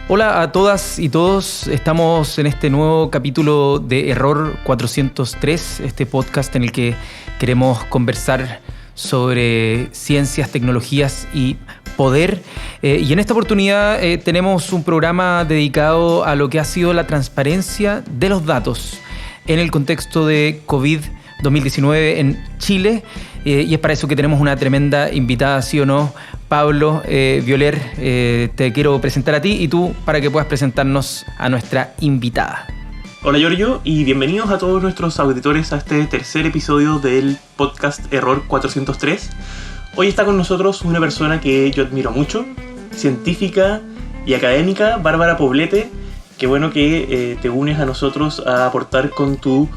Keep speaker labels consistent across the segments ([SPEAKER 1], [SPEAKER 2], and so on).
[SPEAKER 1] Hola a todas y todos, estamos en este nuevo capítulo de Error 403, este podcast en el que queremos conversar sobre ciencias, tecnologías y poder. Y en esta oportunidad tenemos un programa dedicado a lo que ha sido la transparencia de los datos en el contexto de COVID-19 en Chile. Y es para eso que tenemos una tremenda invitada, ¿sí o no? Pablo Violer, te quiero presentar a ti y tú para que puedas presentarnos a nuestra invitada.
[SPEAKER 2] Hola Giorgio y bienvenidos a todos nuestros auditores a este tercer episodio del podcast Error 403. Hoy está con nosotros una persona que yo admiro mucho, científica y académica, Bárbara Poblete. Qué bueno que te unes a nosotros a aportar con tu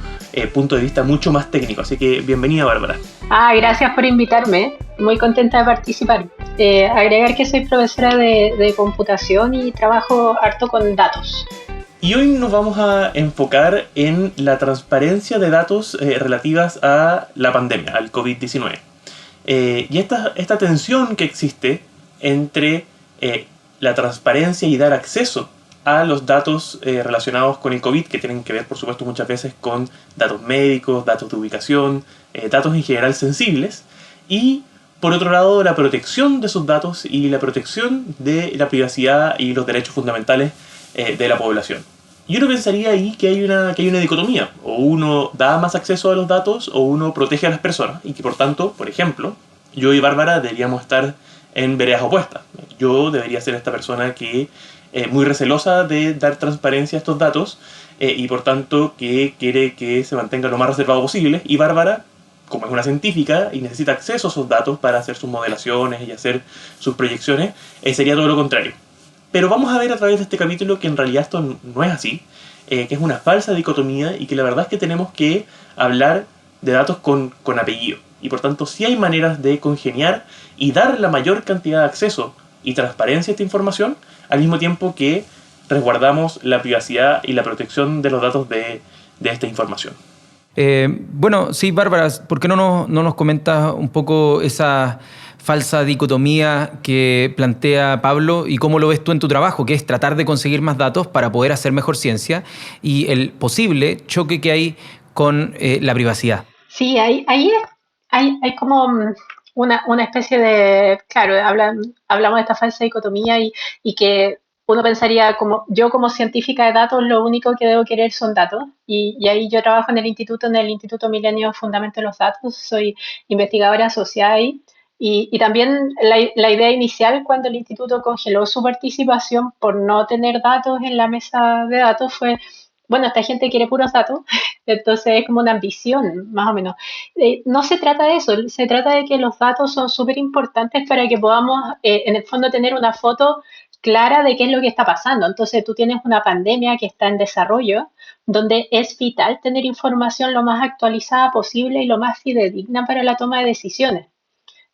[SPEAKER 2] punto de vista mucho más técnico. Así que bienvenida, Bárbara.
[SPEAKER 3] Gracias por invitarme. Muy contenta de participar. Agregar que soy profesora de computación y trabajo harto con datos.
[SPEAKER 2] Y hoy nos vamos a enfocar en la transparencia de datos relativas a la pandemia, al COVID-19. Y esta tensión que existe entre la transparencia y dar acceso a los datos relacionados con el COVID, que tienen que ver, por supuesto, muchas veces con datos médicos, datos de ubicación, datos en general sensibles, y por otro lado, la protección de esos datos y la protección de la privacidad y los derechos fundamentales de la población. Y uno pensaría ahí que hay una dicotomía, o uno da más acceso a los datos o uno protege a las personas, y que por tanto, por ejemplo, yo y Bárbara deberíamos estar en veredas opuestas. Yo debería ser esta persona que muy recelosa de dar transparencia a estos datos y por tanto que quiere que se mantenga lo más reservado posible, y Bárbara, como es una científica y necesita acceso a esos datos para hacer sus modelaciones y hacer sus proyecciones, sería todo lo contrario. Pero vamos a ver a través de este capítulo que en realidad esto no es así, que es una falsa dicotomía y que la verdad es que tenemos que hablar de datos con apellido. Y por tanto sí hay maneras de congeniar y dar la mayor cantidad de acceso y transparencia a esta información, al mismo tiempo que resguardamos la privacidad y la protección de los datos de esta información.
[SPEAKER 1] Bueno, sí, Bárbara, ¿por qué no nos comentas un poco esa falsa dicotomía que plantea Pablo y cómo lo ves tú en tu trabajo, que es tratar de conseguir más datos para poder hacer mejor ciencia y el posible choque que hay con la privacidad?
[SPEAKER 3] Sí, hay como una especie de, claro, hablamos de esta falsa dicotomía y que uno pensaría, como científica de datos, lo único que debo querer son datos. Y ahí yo trabajo en el Instituto Milenio Fundamento de los Datos, soy investigadora asociada ahí. Y también la idea inicial cuando el instituto congeló su participación por no tener datos en la mesa de datos fue, bueno, esta gente quiere puros datos, entonces es como una ambición, más o menos. No se trata de eso, se trata de que los datos son súper importantes para que podamos, en el fondo, tener una foto clara de qué es lo que está pasando. Entonces tú tienes una pandemia que está en desarrollo, donde es vital tener información lo más actualizada posible y lo más fidedigna para la toma de decisiones.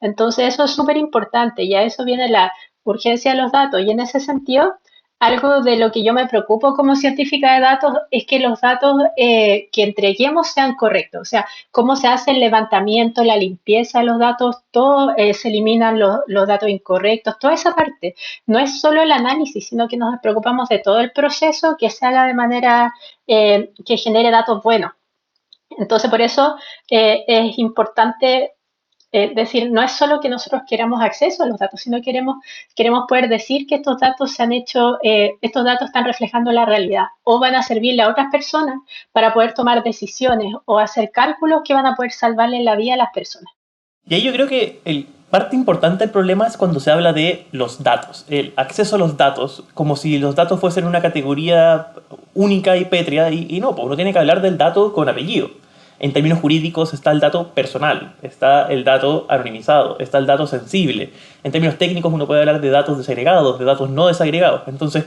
[SPEAKER 3] Entonces eso es súper importante y a eso viene la urgencia de los datos. Y en ese sentido, algo de lo que yo me preocupo como científica de datos es que los datos que entreguemos sean correctos. O sea, cómo se hace el levantamiento, la limpieza de los datos, todo se eliminan los datos incorrectos, toda esa parte. No es solo el análisis, sino que nos preocupamos de todo el proceso que se haga de manera que genere datos buenos. Entonces, por eso es importante decir, no es solo que nosotros queramos acceso a los datos, sino queremos poder decir que estos datos se han hecho, estos datos están reflejando la realidad o van a servirle a otras personas para poder tomar decisiones o hacer cálculos que van a poder salvarle la vida a las personas.
[SPEAKER 2] Y ahí yo creo que parte importante del problema es cuando se habla de los datos, el acceso a los datos, como si los datos fuesen una categoría única y pétrea, y no, pues uno tiene que hablar del dato con apellido. En términos jurídicos está el dato personal, está el dato anonimizado, está el dato sensible. En términos técnicos uno puede hablar de datos desagregados, de datos no desagregados. Entonces,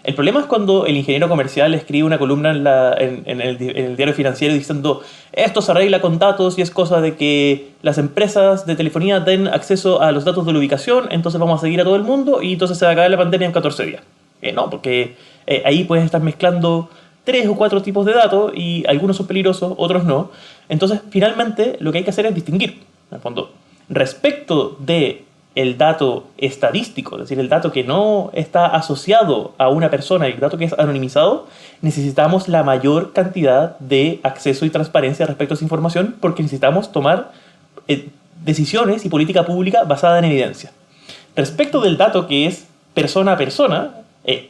[SPEAKER 2] el problema es cuando el ingeniero comercial escribe una columna en el diario financiero diciendo esto se arregla con datos y es cosa de que las empresas de telefonía den acceso a los datos de la ubicación, entonces vamos a seguir a todo el mundo y entonces se va a acabar la pandemia en 14 días. No, porque ahí puedes estar mezclando 3 o 4 tipos de datos y algunos son peligrosos, otros no. Entonces, finalmente, lo que hay que hacer es distinguir, en el fondo, respecto de el dato estadístico, es decir, el dato que no está asociado a una persona, el dato que es anonimizado, necesitamos la mayor cantidad de acceso y transparencia respecto a esa información porque necesitamos tomar decisiones y política pública basada en evidencia. Respecto del dato que es persona a persona,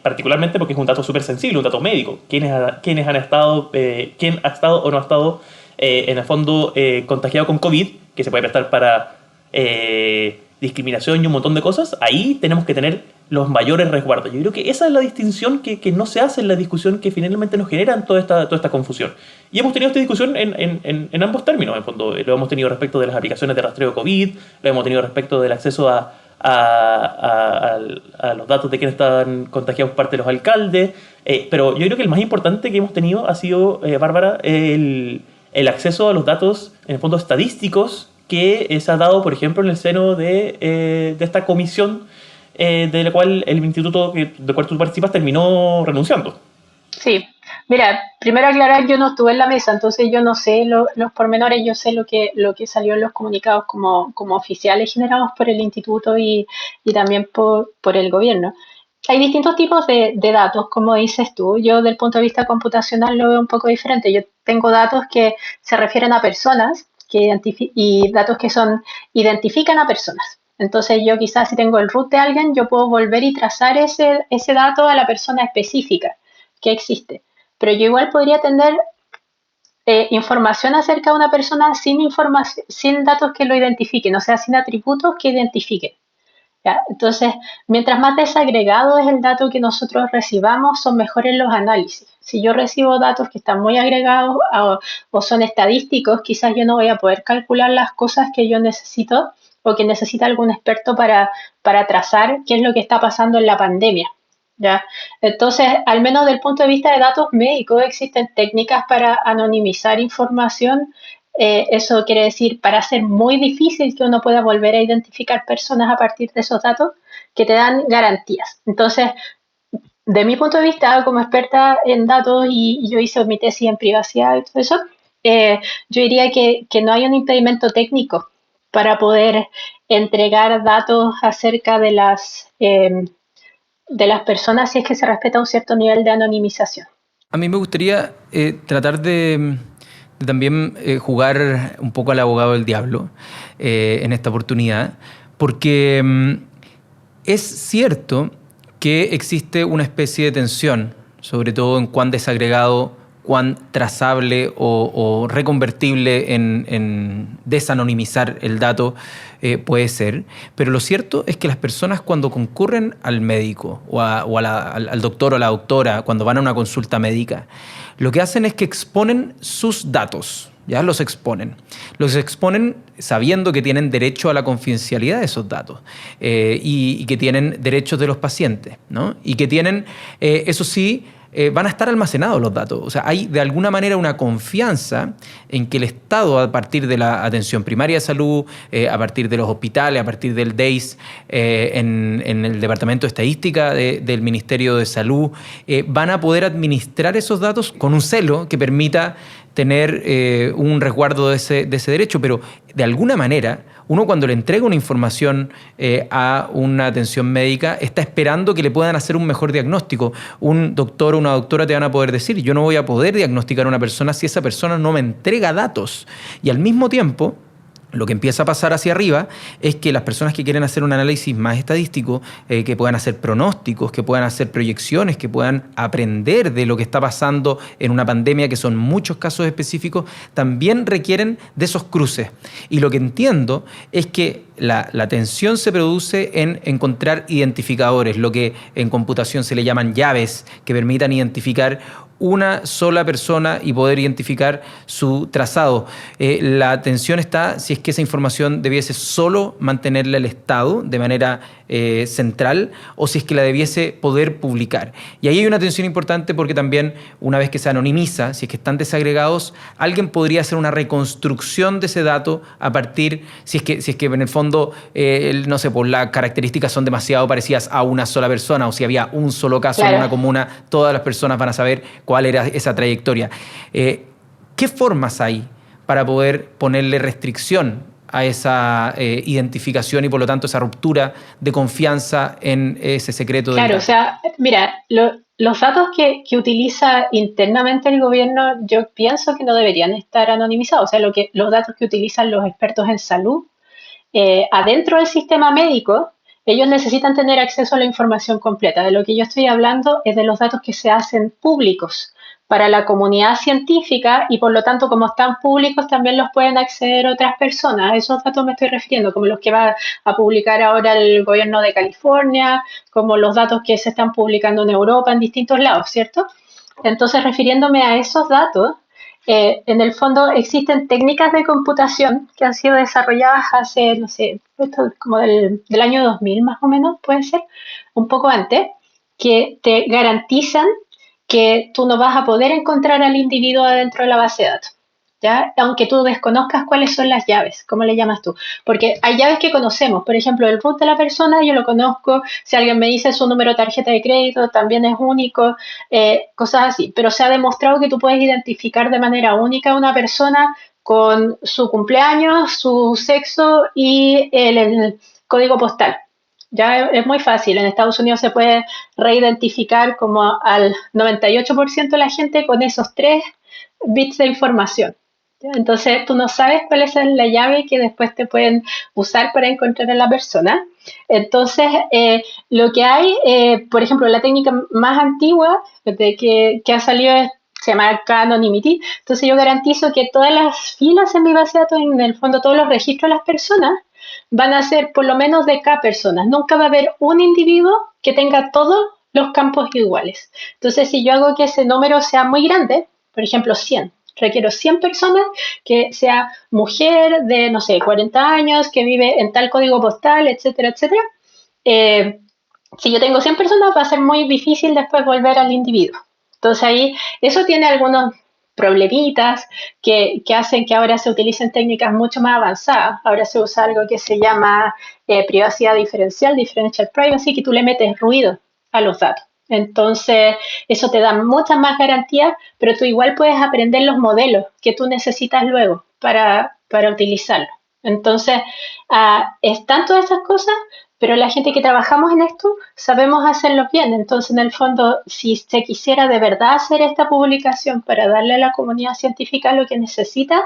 [SPEAKER 2] particularmente porque es un dato súper sensible, un dato médico, quién ha estado o no ha estado en el fondo contagiado con COVID, que se puede prestar para discriminación y un montón de cosas, ahí tenemos que tener los mayores resguardos. Yo creo que esa es la distinción que no se hace en la discusión que finalmente nos generan toda esta confusión. Y hemos tenido esta discusión en ambos términos, en el fondo. Lo hemos tenido respecto de las aplicaciones de rastreo COVID, lo hemos tenido respecto del acceso a los datos de quienes están contagiados por parte de los alcaldes, pero yo creo que el más importante que hemos tenido ha sido, Bárbara, el acceso a los datos, en el fondo, estadísticos que se ha dado, por ejemplo, en el seno de esta comisión de la cual el instituto del cual tú participas terminó renunciando.
[SPEAKER 3] Sí, mira, primero aclarar, yo no estuve en la mesa, entonces yo no sé los pormenores, yo sé lo que salió en los comunicados como oficiales generados por el instituto y también por el gobierno. Hay distintos tipos de datos, como dices tú. Yo, del punto de vista computacional, lo veo un poco diferente. Yo tengo datos que se refieren a personas y datos que identifican a personas. Entonces, yo quizás si tengo el root de alguien, yo puedo volver y trazar ese dato a la persona específica que existe. Pero yo igual podría tener información acerca de una persona sin datos que lo identifiquen, o sea, sin atributos que identifiquen. ¿Ya? Entonces, mientras más desagregado es el dato que nosotros recibamos, son mejores los análisis. Si yo recibo datos que están muy agregados o son estadísticos, quizás yo no voy a poder calcular las cosas que yo necesito o que necesita algún experto para trazar qué es lo que está pasando en la pandemia. ¿Ya? Entonces, al menos desde el punto de vista de datos médicos, existen técnicas para anonimizar información. Eso quiere decir para hacer muy difícil que uno pueda volver a identificar personas a partir de esos datos que te dan garantías. Entonces, de mi punto de vista, como experta en datos, y yo hice mi tesis en privacidad y todo eso, yo diría que no hay un impedimento técnico para poder entregar datos acerca de las personas si es que se respeta un cierto nivel de anonimización.
[SPEAKER 1] A mí me gustaría tratar de también jugar un poco al abogado del diablo en esta oportunidad, porque es cierto que existe una especie de tensión, sobre todo en cuán desagregado, cuán trazable o reconvertible en desanonimizar el dato puede ser. Pero lo cierto es que las personas cuando concurren al médico o al doctor o a la doctora, cuando van a una consulta médica, lo que hacen es que exponen sus datos. Ya los exponen sabiendo que tienen derecho a la confidencialidad de esos datos y que tienen derechos de los pacientes, ¿no? Y que tienen, eso sí, van a estar almacenados los datos. O sea, hay de alguna manera una confianza en que el Estado, a partir de la atención primaria de salud, a partir de los hospitales, a partir del DEIS, en el Departamento de Estadística del Ministerio de Salud, van a poder administrar esos datos con un celo que permita tener un resguardo de ese derecho, pero de alguna manera uno cuando le entrega una información a una atención médica está esperando que le puedan hacer un mejor diagnóstico. Un doctor o una doctora te van a poder decir, yo no voy a poder diagnosticar a una persona si esa persona no me entrega datos. Y al mismo tiempo, lo que empieza a pasar hacia arriba es que las personas que quieren hacer un análisis más estadístico, que puedan hacer pronósticos, que puedan hacer proyecciones, que puedan aprender de lo que está pasando en una pandemia, que son muchos casos específicos, también requieren de esos cruces. Y lo que entiendo es que la tensión se produce en encontrar identificadores, lo que en computación se le llaman llaves, que permitan identificar una sola persona y poder identificar su trazado. La tensión está si es que esa información debiese solo mantenerla el Estado de manera central o si es que la debiese poder publicar. Y ahí hay una tensión importante porque también una vez que se anonimiza, si es que están desagregados, alguien podría hacer una reconstrucción de ese dato a partir, si es que en el fondo, no sé, pues las características son demasiado parecidas a una sola persona o si había un solo caso en una comuna, todas las personas van a saber cuál era esa trayectoria. ¿Qué formas hay para poder ponerle restricción a esa identificación y por lo tanto esa ruptura de confianza en ese secreto del
[SPEAKER 3] Claro, o
[SPEAKER 1] dato.
[SPEAKER 3] sea, mira, los datos que utiliza internamente el gobierno, yo pienso que no deberían estar anonimizados. O sea, los datos que utilizan los expertos en salud adentro del sistema médico, ellos necesitan tener acceso a la información completa. De lo que yo estoy hablando es de los datos que se hacen públicos para la comunidad científica y por lo tanto como están públicos también los pueden acceder otras personas. A esos datos me estoy refiriendo, como los que va a publicar ahora el gobierno de California, como los datos que se están publicando en Europa, en distintos lados, ¿cierto? Entonces, refiriéndome a esos datos, en el fondo existen técnicas de computación que han sido desarrolladas hace, no sé, esto es como del año 2000 más o menos, puede ser, un poco antes, que te garantizan que tú no vas a poder encontrar al individuo dentro de la base de datos. ¿Ya? Aunque tú desconozcas cuáles son las llaves, ¿cómo le llamas tú? Porque hay llaves que conocemos, por ejemplo, el root de la persona yo lo conozco, si alguien me dice su número de tarjeta de crédito también es único, cosas así, pero se ha demostrado que tú puedes identificar de manera única a una persona con su cumpleaños, su sexo y el código postal. Ya es muy fácil, en Estados Unidos se puede reidentificar como al 98% de la gente con esos 3 bits de información. Entonces tú no sabes cuál es la llave que después te pueden usar para encontrar a la persona. Entonces, lo que hay, por ejemplo, la técnica más antigua que ha salido se llama K-Anonymity. Entonces yo garantizo que todas las filas en mi base de datos, en el fondo todos los registros de las personas, van a ser por lo menos de K personas. Nunca va a haber un individuo que tenga todos los campos iguales. Entonces, si yo hago que ese número sea muy grande, por ejemplo, 100, requiero 100 personas, que sea mujer de, no sé, 40 años, que vive en tal código postal, etcétera, etcétera. Si yo tengo 100 personas, va a ser muy difícil después volver al individuo. Entonces ahí, eso tiene algunos problemitas que hacen que ahora se utilicen técnicas mucho más avanzadas. Ahora se usa algo que se llama privacidad diferencial, differential privacy, que tú le metes ruido a los datos. Entonces, eso te da muchas más garantías, pero tú igual puedes aprender los modelos que tú necesitas luego para utilizarlo. Entonces, están todas esas cosas, pero la gente que trabajamos en esto sabemos hacerlo bien. Entonces, en el fondo, si se quisiera de verdad hacer esta publicación para darle a la comunidad científica lo que necesita,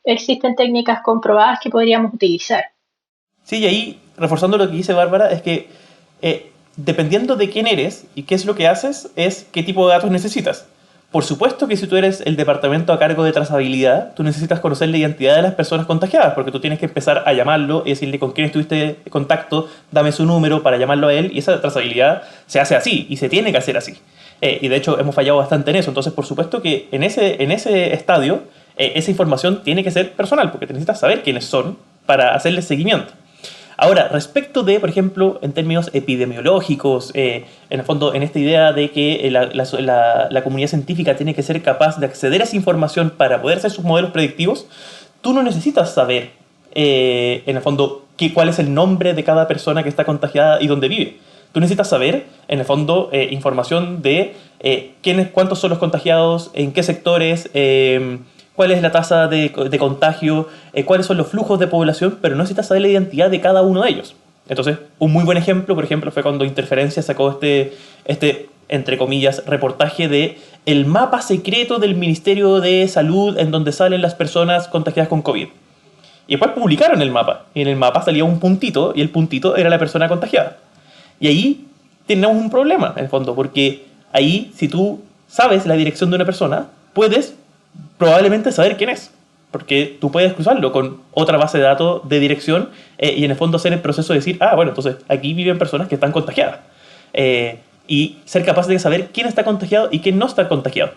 [SPEAKER 3] existen técnicas comprobadas que podríamos utilizar.
[SPEAKER 2] Sí, y ahí, reforzando lo que dice Bárbara, es que dependiendo de quién eres y qué es lo que haces, es qué tipo de datos necesitas. Por supuesto que si tú eres el departamento a cargo de trazabilidad, tú necesitas conocer la identidad de las personas contagiadas, porque tú tienes que empezar a llamarlo y decirle con quién estuviste en contacto, dame su número para llamarlo a él, y esa trazabilidad se hace así, y se tiene que hacer así. Y de hecho hemos fallado bastante en eso, entonces por supuesto que en ese estadio, esa información tiene que ser personal, porque te necesitas saber quiénes son para hacerles seguimiento. Ahora, respecto de, por ejemplo, en términos epidemiológicos, en el fondo, en esta idea de que la comunidad científica tiene que ser capaz de acceder a esa información para poder hacer sus modelos predictivos, tú no necesitas saber, en el fondo, cuál es el nombre de cada persona que está contagiada y dónde vive. Tú necesitas saber, en el fondo, información de cuántos son los contagiados, en qué sectores, cuál es la tasa de contagio, cuáles son los flujos de población, pero no necesitas saber la identidad de cada uno de ellos. Entonces, un muy buen ejemplo, por ejemplo, fue cuando Interferencia sacó entre comillas, reportaje de el mapa secreto del Ministerio de Salud en donde salen las personas contagiadas con COVID. Y después publicaron el mapa, y en el mapa salía un puntito, y el puntito era la persona contagiada. Y ahí tenemos un problema, en el fondo, porque ahí, si tú sabes la dirección de una persona, puedes probablemente saber quién es, porque tú puedes cruzarlo con otra base de datos de dirección y en el fondo hacer el proceso de decir, bueno, entonces aquí viven personas que están contagiadas y ser capaz de saber quién está contagiado y quién no está contagiado.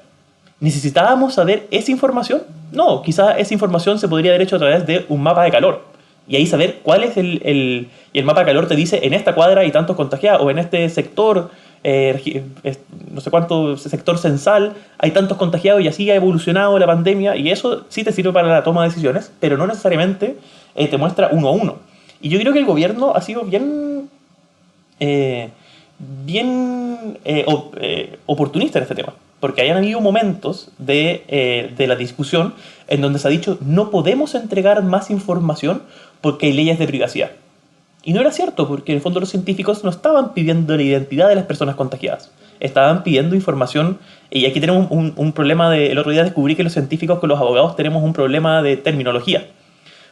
[SPEAKER 2] ¿Necesitábamos saber esa información? No, quizás esa información se podría haber hecho a través de un mapa de calor y ahí saber cuál es y el mapa de calor te dice en esta cuadra hay tantos contagiados o en este sector no sé cuánto sector censal hay tantos contagiados y así ha evolucionado la pandemia, y eso sí te sirve para la toma de decisiones, pero no necesariamente te muestra uno a uno. Y yo creo que el gobierno ha sido bien oportunista en este tema, porque hayan habido momentos de la discusión en donde se ha dicho no podemos entregar más información porque hay leyes de privacidad. Y no era cierto, porque en el fondo los científicos no estaban pidiendo la identidad de las personas contagiadas. Estaban pidiendo información, y aquí tenemos un problema el otro día descubrí que los científicos con los abogados tenemos un problema de terminología.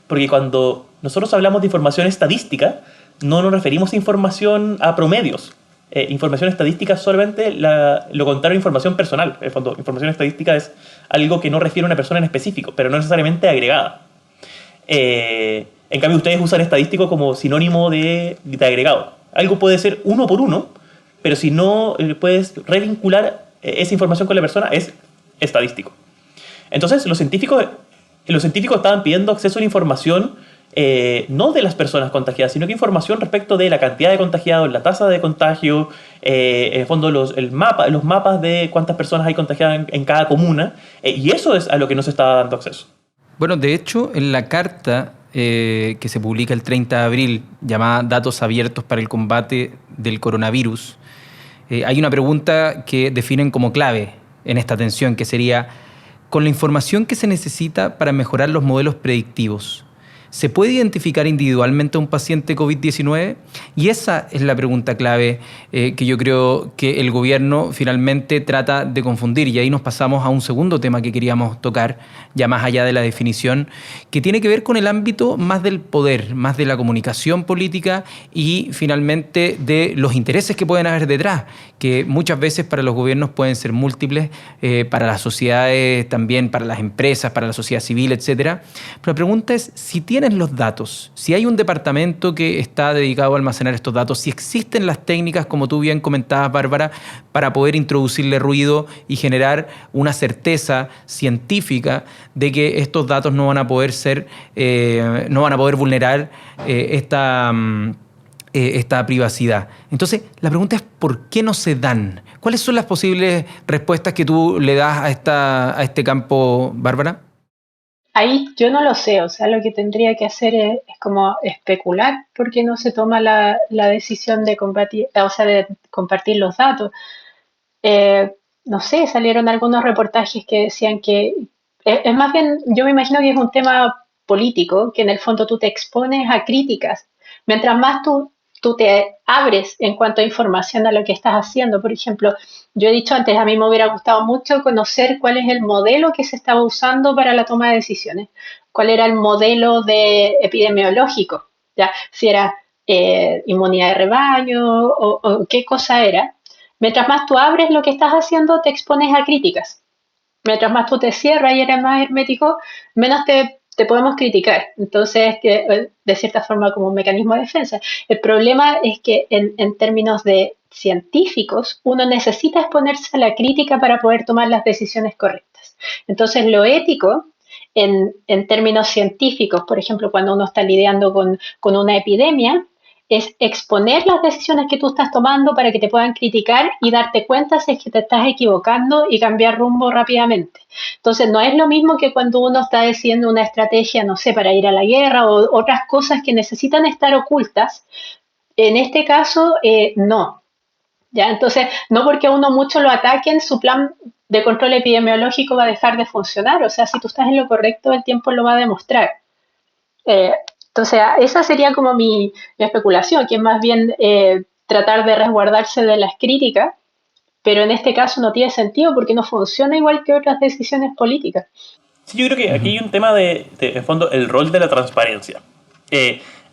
[SPEAKER 2] Porque cuando nosotros hablamos de información estadística, no nos referimos a información a promedios. Información estadística es solamente lo contrario a información personal. En el fondo, información estadística es algo que no refiere a una persona en específico, pero no necesariamente agregada. En cambio, ustedes usan estadístico como sinónimo de agregado. Algo puede ser uno por uno, pero si no puedes revincular esa información con la persona, es estadístico. Entonces, los científicos estaban pidiendo acceso a la información no de las personas contagiadas, sino que información respecto de la cantidad de contagiados, la tasa de contagio, en el fondo los mapas de cuántas personas hay contagiadas en cada comuna, y eso es a lo que no se está dando acceso.
[SPEAKER 1] Bueno, de hecho, en la carta que se publica el 30 de abril, llamada Datos abiertos para el combate del coronavirus, hay una pregunta que definen como clave en esta atención, que sería: con la información que se necesita para mejorar los modelos predictivos, ¿se puede identificar individualmente a un paciente COVID-19? Y esa es la pregunta clave que yo creo que el gobierno finalmente trata de confundir. Y ahí nos pasamos a un segundo tema que queríamos tocar, ya más allá de la definición, que tiene que ver con el ámbito más del poder, más de la comunicación política y finalmente de los intereses que pueden haber detrás, que muchas veces para los gobiernos pueden ser múltiples, para las sociedades también, para las empresas, para la sociedad civil, etc. Pero la pregunta es si tienes los datos, si hay un departamento que está dedicado a almacenar estos datos, si existen las técnicas, como tú bien comentabas, Bárbara, para poder introducirle ruido y generar una certeza científica de que estos datos no van a poder vulnerar esta privacidad. Entonces, la pregunta es ¿por qué no se dan? ¿Cuáles son las posibles respuestas que tú le das a este campo, Bárbara?
[SPEAKER 3] Ahí yo no lo sé, o sea, lo que tendría que hacer es como especular por qué no se toma la decisión de compartir los datos. No sé, salieron algunos reportajes que decían que es más bien, yo me imagino que es un tema político, que en el fondo tú te expones a críticas. Mientras más tú te abres en cuanto a información a lo que estás haciendo. Por ejemplo, yo he dicho antes, a mí me hubiera gustado mucho conocer cuál es el modelo que se estaba usando para la toma de decisiones, cuál era el modelo epidemiológico, ¿ya? Si era inmunidad de rebaño o qué cosa era. Mientras más tú abres lo que estás haciendo, te expones a críticas. Mientras más tú te cierras y eres más hermético, menos te podemos criticar. Entonces, de cierta forma, como un mecanismo de defensa. El problema es que en términos de científicos, uno necesita exponerse a la crítica para poder tomar las decisiones correctas. Entonces, lo ético, en términos científicos, por ejemplo, cuando uno está lidiando con una epidemia, es exponer las decisiones que tú estás tomando para que te puedan criticar y darte cuenta si es que te estás equivocando y cambiar rumbo rápidamente. Entonces, no es lo mismo que cuando uno está decidiendo una estrategia, no sé, para ir a la guerra o otras cosas que necesitan estar ocultas. En este caso, no. ¿Ya? Entonces, no porque a uno mucho lo ataquen, su plan de control epidemiológico va a dejar de funcionar. O sea, si tú estás en lo correcto, el tiempo lo va a demostrar. Entonces, esa sería como mi especulación, que es más bien tratar de resguardarse de las críticas, pero en este caso no tiene sentido porque no funciona igual que otras decisiones políticas.
[SPEAKER 2] Sí, yo creo que aquí hay un tema en fondo, el rol de la transparencia.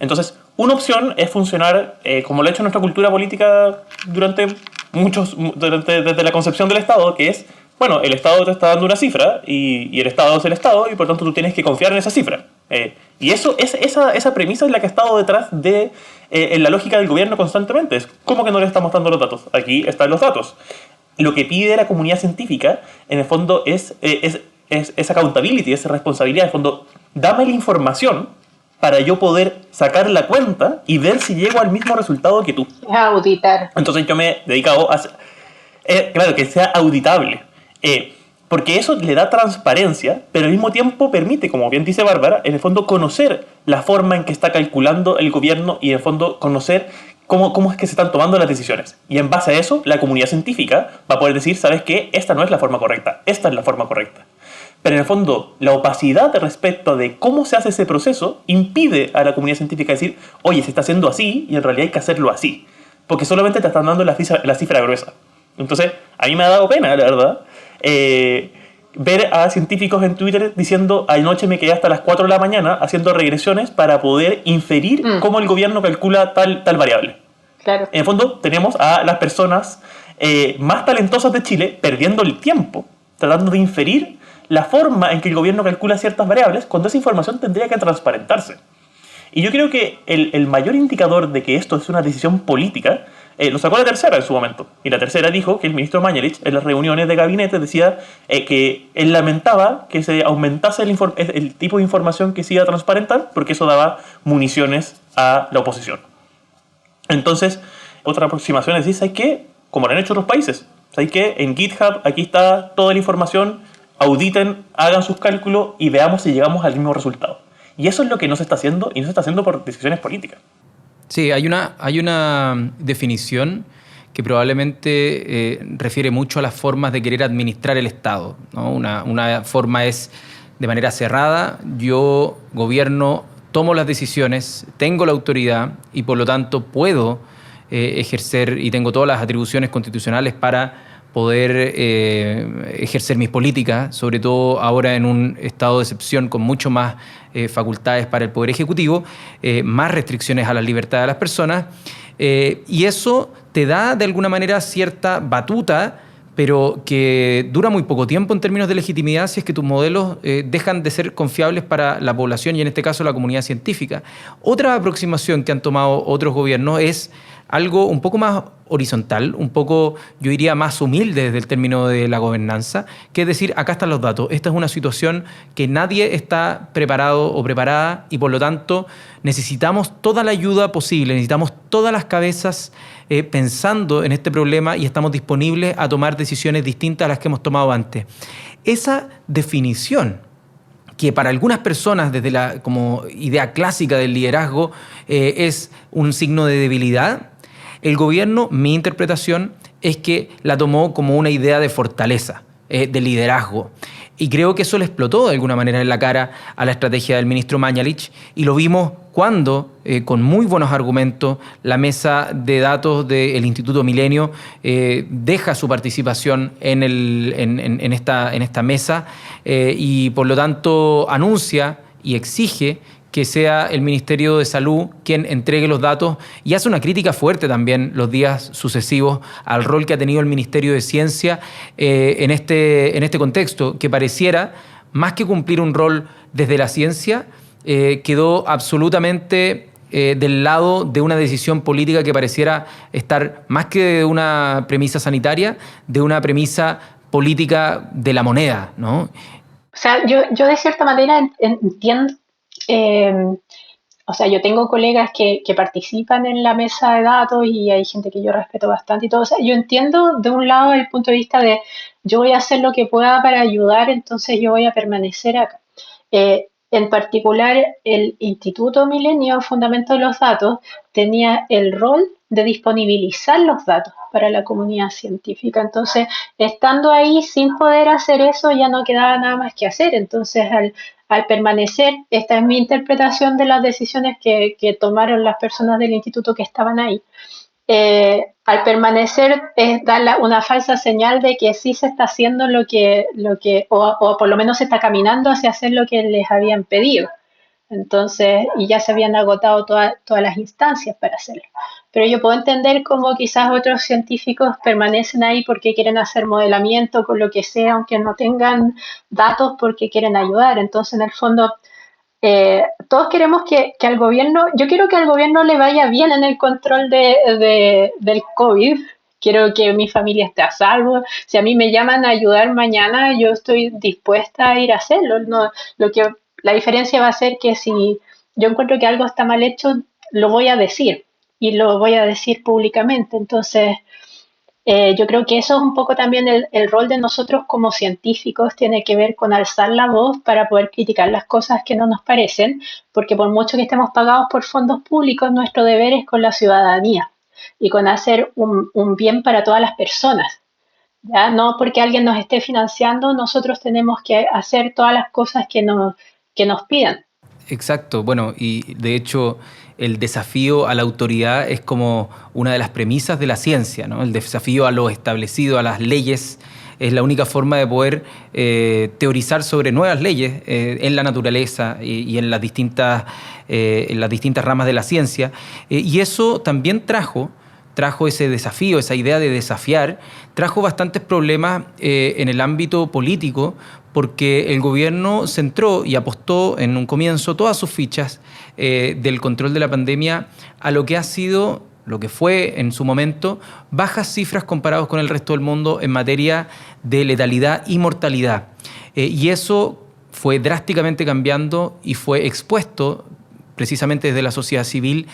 [SPEAKER 2] Entonces, una opción es funcionar como lo ha hecho nuestra cultura política desde la concepción del Estado, que es, bueno, el Estado te está dando una cifra y el Estado es el Estado y por tanto tú tienes que confiar en esa cifra. Y esa premisa es la que ha estado detrás de en la lógica del gobierno constantemente. Es ¿cómo que no le estamos dando los datos? Aquí están los datos. Lo que pide la comunidad científica, en el fondo, es accountability, es responsabilidad. En el fondo, dame la información para yo poder sacar la cuenta y ver si llego al mismo resultado que tú.
[SPEAKER 3] Auditar.
[SPEAKER 2] Entonces yo me he dedicado a... claro, que sea auditable. Porque eso le da transparencia, pero al mismo tiempo permite, como bien dice Bárbara, en el fondo conocer la forma en que está calculando el gobierno y en el fondo conocer cómo es que se están tomando las decisiones. Y en base a eso, la comunidad científica va a poder decir, ¿sabes qué? Esta no es la forma correcta, esta es la forma correcta. pero en el fondo la opacidad respecto de cómo se hace ese proceso impide a la comunidad científica decir, oye, se está haciendo así y en realidad hay que hacerlo así, porque solamente te están dando la cifra gruesa. Entonces, a mí me ha dado pena, la verdad, ver a científicos en Twitter diciendo, anoche me quedé hasta las 4 de la mañana haciendo regresiones para poder inferir cómo el gobierno calcula tal variable.
[SPEAKER 3] Claro.
[SPEAKER 2] En el fondo, tenemos a las personas más talentosas de Chile perdiendo el tiempo tratando de inferir la forma en que el gobierno calcula ciertas variables cuando esa información tendría que transparentarse. Y yo creo que el mayor indicador de que esto es una decisión política lo sacó la tercera en su momento. Y la tercera dijo que el ministro Mañalich en las reuniones de gabinete decía que él lamentaba que se aumentase el tipo de información que se iba a transparentar porque eso daba municiones a la oposición. Entonces, otra aproximación es decir, ¿sabes qué? Como lo han hecho otros países. ¿Sabes qué? En GitHub aquí está toda la información, auditen, hagan sus cálculos y veamos si llegamos al mismo resultado. Y eso es lo que no se está haciendo y no se está haciendo por decisiones políticas.
[SPEAKER 1] Sí, hay una definición que probablemente refiere mucho a las formas de querer administrar el Estado, ¿no? Una forma es de manera cerrada, yo, gobierno, tomo las decisiones, tengo la autoridad y por lo tanto puedo ejercer y tengo todas las atribuciones constitucionales para poder ejercer mis políticas, sobre todo ahora en un estado de excepción con mucho más facultades para el Poder Ejecutivo, más restricciones a la libertad de las personas, y eso te da de alguna manera cierta batuta, pero que dura muy poco tiempo en términos de legitimidad si es que tus modelos dejan de ser confiables para la población y en este caso la comunidad científica. Otra aproximación que han tomado otros gobiernos es algo un poco más horizontal, un poco, yo diría, más humilde desde el término de la gobernanza, que es decir, acá están los datos. Esta es una situación que nadie está preparado o preparada y por lo tanto necesitamos toda la ayuda posible, necesitamos todas las cabezas pensando en este problema y estamos disponibles a tomar decisiones distintas a las que hemos tomado antes. Esa definición, que para algunas personas desde la como idea clásica del liderazgo es un signo de debilidad, el gobierno, mi interpretación, es que la tomó como una idea de fortaleza, de liderazgo. Y creo que eso le explotó de alguna manera en la cara a la estrategia del ministro Mañalich y lo vimos cuando, con muy buenos argumentos, la mesa de datos del Instituto Milenio deja su participación en esta mesa y por lo tanto anuncia y exige que sea el Ministerio de Salud quien entregue los datos y hace una crítica fuerte también los días sucesivos al rol que ha tenido el Ministerio de Ciencia en este contexto, que pareciera, más que cumplir un rol desde la ciencia, quedó absolutamente del lado de una decisión política que pareciera estar, más que de una premisa sanitaria, de una premisa política de la moneda, ¿no?
[SPEAKER 3] O sea, yo de cierta manera entiendo. O sea, yo tengo colegas que participan en la mesa de datos y hay gente que yo respeto bastante y todo. O sea, yo entiendo de un lado el punto de vista de yo voy a hacer lo que pueda para ayudar, entonces yo voy a permanecer acá. En particular, el Instituto Milenio, Fundamento de los Datos, tenía el rol de disponibilizar los datos para la comunidad científica. Entonces, estando ahí sin poder hacer eso, ya no quedaba nada más que hacer. Entonces, al permanecer, esta es mi interpretación de las decisiones que tomaron las personas del instituto que estaban ahí. Al permanecer es dar una falsa señal de que sí se está haciendo o por lo menos se está caminando hacia hacer lo que les habían pedido. Entonces, y ya se habían agotado todas las instancias para hacerlo. Pero yo puedo entender cómo quizás otros científicos permanecen ahí porque quieren hacer modelamiento con lo que sea, aunque no tengan datos porque quieren ayudar. Entonces, en el fondo, todos queremos que al gobierno, yo quiero que al gobierno le vaya bien en el control del COVID. Quiero que mi familia esté a salvo. Si a mí me llaman a ayudar mañana, yo estoy dispuesta a ir a hacerlo. No, la diferencia va a ser que si yo encuentro que algo está mal hecho, lo voy a decir y lo voy a decir públicamente. Entonces, yo creo que eso es un poco también el rol de nosotros como científicos, tiene que ver con alzar la voz para poder criticar las cosas que no nos parecen, porque por mucho que estemos pagados por fondos públicos, nuestro deber es con la ciudadanía y con hacer un bien para todas las personas. Ya no porque alguien nos esté financiando, nosotros tenemos que hacer todas las cosas que nos piden.
[SPEAKER 1] Exacto, bueno, y de hecho el desafío a la autoridad es como una de las premisas de la ciencia, ¿no? El desafío a lo establecido, a las leyes, es la única forma de poder teorizar sobre nuevas leyes en la naturaleza y en en las distintas ramas de la ciencia. Y eso también trajo ese desafío, esa idea de desafiar, trajo bastantes problemas en el ámbito político, porque el gobierno centró y apostó en un comienzo todas sus fichas del control de la pandemia a lo que ha sido, lo que fue en su momento, bajas cifras comparados con el resto del mundo en materia de letalidad y mortalidad. Y eso fue drásticamente cambiando y fue expuesto precisamente desde la sociedad civil,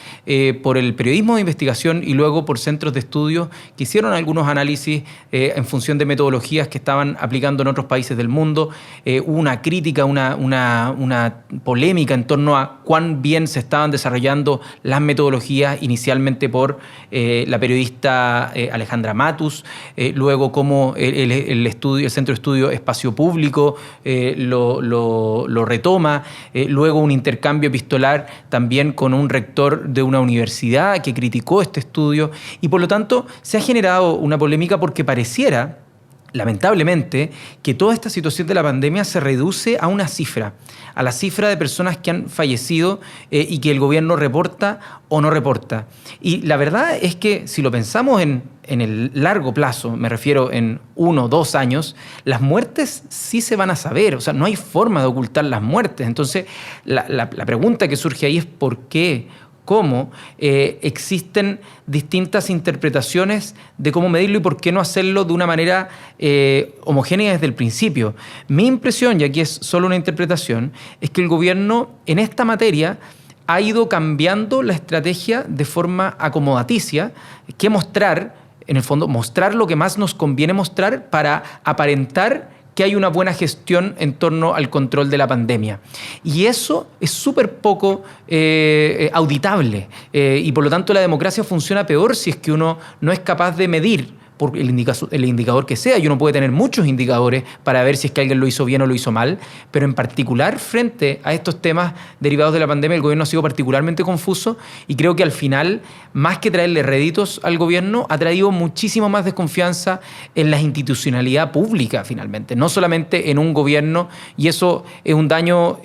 [SPEAKER 1] por el periodismo de investigación y luego por centros de estudio que hicieron algunos análisis en función de metodologías que estaban aplicando en otros países del mundo. Hubo una crítica, una polémica en torno a cuán bien se estaban desarrollando las metodologías, inicialmente por la periodista Alejandra Matus, luego cómo el centro de estudio Espacio Público lo retoma, luego un intercambio epistolar también con un rector de una universidad que criticó este estudio, y por lo tanto se ha generado una polémica porque pareciera, lamentablemente, que toda esta situación de la pandemia se reduce a una cifra, a la cifra de personas que han fallecido y que el gobierno reporta o no reporta. Y la verdad es que si lo pensamos en el largo plazo, me refiero en 1 o 2 años, las muertes sí se van a saber, o sea, no hay forma de ocultar las muertes. Entonces, la pregunta que surge ahí es ¿por qué? ¿Cómo existen distintas interpretaciones de cómo medirlo y por qué no hacerlo de una manera homogénea desde el principio? Mi impresión, y aquí es solo una interpretación, es que el gobierno en esta materia ha ido cambiando la estrategia de forma acomodaticia, que mostrar, en el fondo, mostrar lo que más nos conviene mostrar para aparentar que hay una buena gestión en torno al control de la pandemia. Y eso es súper poco auditable. Y por lo tanto la democracia funciona peor si es que uno no es capaz de medir por el indicador que sea, y uno puede tener muchos indicadores para ver si es que alguien lo hizo bien o lo hizo mal, pero en particular frente a estos temas derivados de la pandemia el gobierno ha sido particularmente confuso, y creo que al final, más que traerle réditos al gobierno, ha traído muchísimo más desconfianza en la institucionalidad pública finalmente, no solamente en un gobierno, y eso es un daño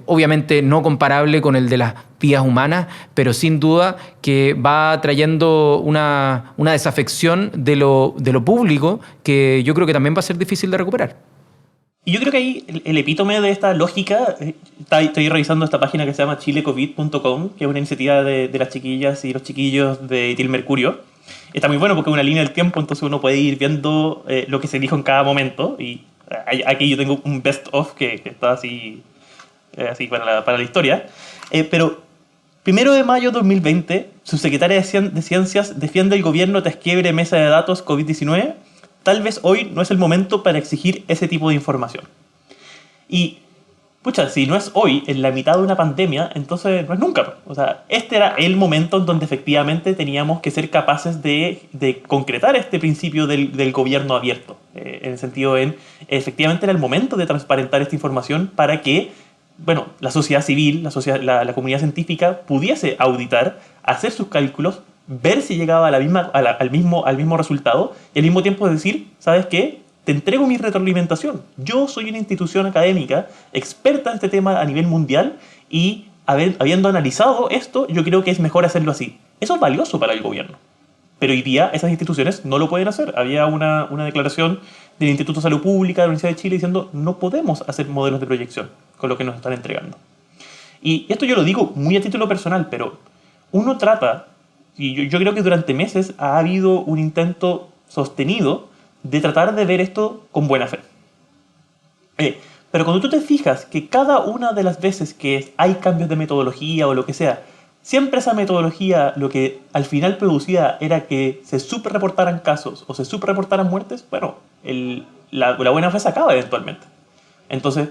[SPEAKER 1] obviamente no comparable con el de las vidas humanas, pero sin duda que va trayendo una desafección de lo público que yo creo que también va a ser difícil de recuperar.
[SPEAKER 2] Y yo creo que ahí el epítome de esta lógica, estoy revisando esta página que se llama chilecovid.com, que es una iniciativa de las chiquillas y los chiquillos de Itil Mercurio. Está muy bueno porque es una línea del tiempo, entonces uno puede ir viendo lo que se dijo en cada momento, y aquí yo tengo un best of que está así para la historia. Pero 1 de mayo de 2020, subsecretaria de Ciencias defiende el gobierno tras quiebre mesa de datos COVID-19. Tal vez hoy no es el momento para exigir ese tipo de información. Y, pucha, si no es hoy, en la mitad de una pandemia, entonces no es nunca. O sea, este era el momento en donde efectivamente teníamos que ser capaces de concretar este principio del gobierno abierto. En el sentido efectivamente era el momento de transparentar esta información para que la sociedad civil, la comunidad científica pudiese auditar, hacer sus cálculos, ver si llegaba al mismo resultado, y al mismo tiempo decir, ¿sabes qué? Te entrego mi retroalimentación. Yo soy una institución académica experta en este tema a nivel mundial, y habiendo analizado esto, yo creo que es mejor hacerlo así. Eso es valioso para el gobierno. Pero hoy día esas instituciones no lo pueden hacer. Había una declaración del Instituto de Salud Pública de la Universidad de Chile diciendo no podemos hacer modelos de proyección con lo que nos están entregando. Y esto yo lo digo muy a título personal, pero uno trata, y yo creo que durante meses ha habido un intento sostenido de tratar de ver esto con buena fe. Pero cuando tú te fijas que cada una de las veces que hay cambios de metodología o lo que sea, siempre esa metodología lo que al final producía era que se subreportaran casos o se subreportaran muertes, la buena fe se acaba eventualmente. Entonces,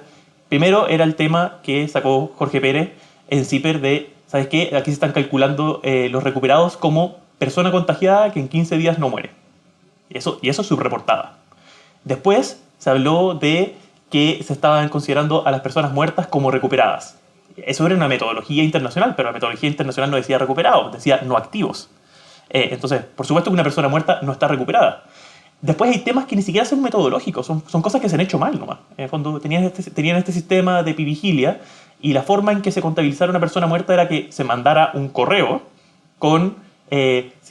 [SPEAKER 2] primero era el tema que sacó Jorge Pérez en CIPER de, ¿sabes qué? Aquí se están calculando los recuperados como persona contagiada que en 15 días no muere. Y eso subreportaba. Después se habló de que se estaban considerando a las personas muertas como recuperadas. Eso era una metodología internacional, pero la metodología internacional no decía recuperados, decía no activos. Entonces, por supuesto que una persona muerta no está recuperada. Después hay temas que ni siquiera son metodológicos, son cosas que se han hecho mal nomás. En el fondo tenían este sistema de epivigilia y la forma en que se contabilizara una persona muerta era que se mandara un correo con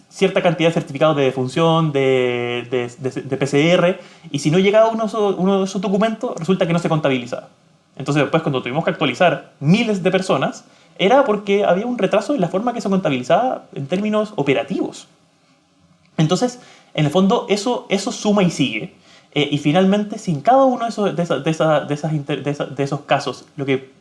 [SPEAKER 2] cierta cantidad de certificados de defunción, de PCR, y si no llegaba uno de esos documentos, resulta que no se contabilizaba. Entonces después cuando tuvimos que actualizar miles de personas, era porque había un retraso en la forma que se contabilizaba en términos operativos. Entonces, en el fondo, eso suma y sigue. Y finalmente, sin cada uno de esos casos,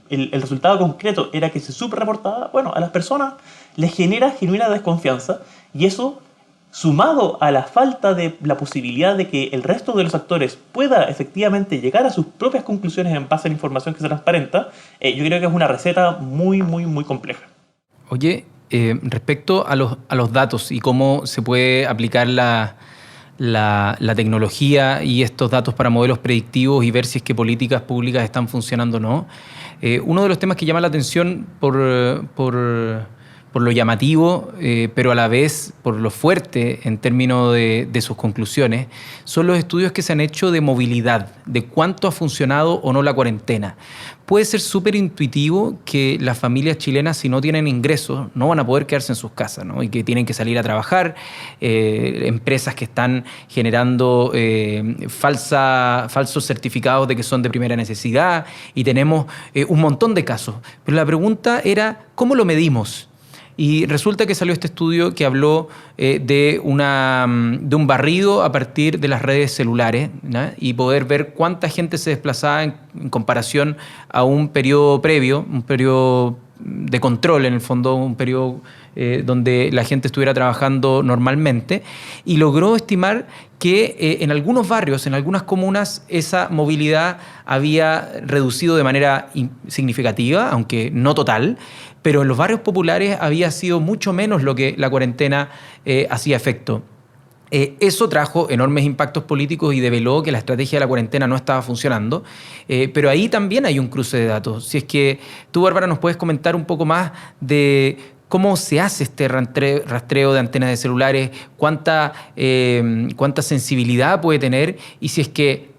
[SPEAKER 2] el resultado concreto era que se subreportaba, bueno, a las personas les genera genuina desconfianza, y eso, sumado a la falta de la posibilidad de que el resto de los actores pueda efectivamente llegar a sus propias conclusiones en base a la información que se transparenta, yo creo que es una receta muy, muy, muy compleja.
[SPEAKER 1] Oye, respecto a los datos y cómo se puede aplicar la tecnología y estos datos para modelos predictivos y ver si es que políticas públicas están funcionando o no, uno de los temas que llama la atención por lo llamativo, pero a la vez por lo fuerte en términos de sus conclusiones, son los estudios que se han hecho de movilidad, de cuánto ha funcionado o no la cuarentena. Puede ser súper intuitivo que las familias chilenas, si no tienen ingresos, no van a poder quedarse en sus casas, ¿no? Y que tienen que salir a trabajar, empresas que están generando falsos certificados de que son de primera necesidad, y tenemos un montón de casos. Pero la pregunta era, ¿cómo lo medimos? Y resulta que salió este estudio que habló de un barrido a partir de las redes celulares, ¿no? Y poder ver cuánta gente se desplazaba en comparación a un periodo previo, un periodo de control, en el fondo, un periodo donde la gente estuviera trabajando normalmente, y logró estimar que en algunos barrios, en algunas comunas, esa movilidad había reducido de manera significativa, aunque no total, pero en los barrios populares había sido mucho menos lo que la cuarentena hacía efecto. Eso trajo enormes impactos políticos y develó que la estrategia de la cuarentena no estaba funcionando, pero ahí también hay un cruce de datos. Si es que tú, Bárbara, nos puedes comentar un poco más de cómo se hace este rastreo de antenas de celulares, cuánta sensibilidad puede tener, y si es que,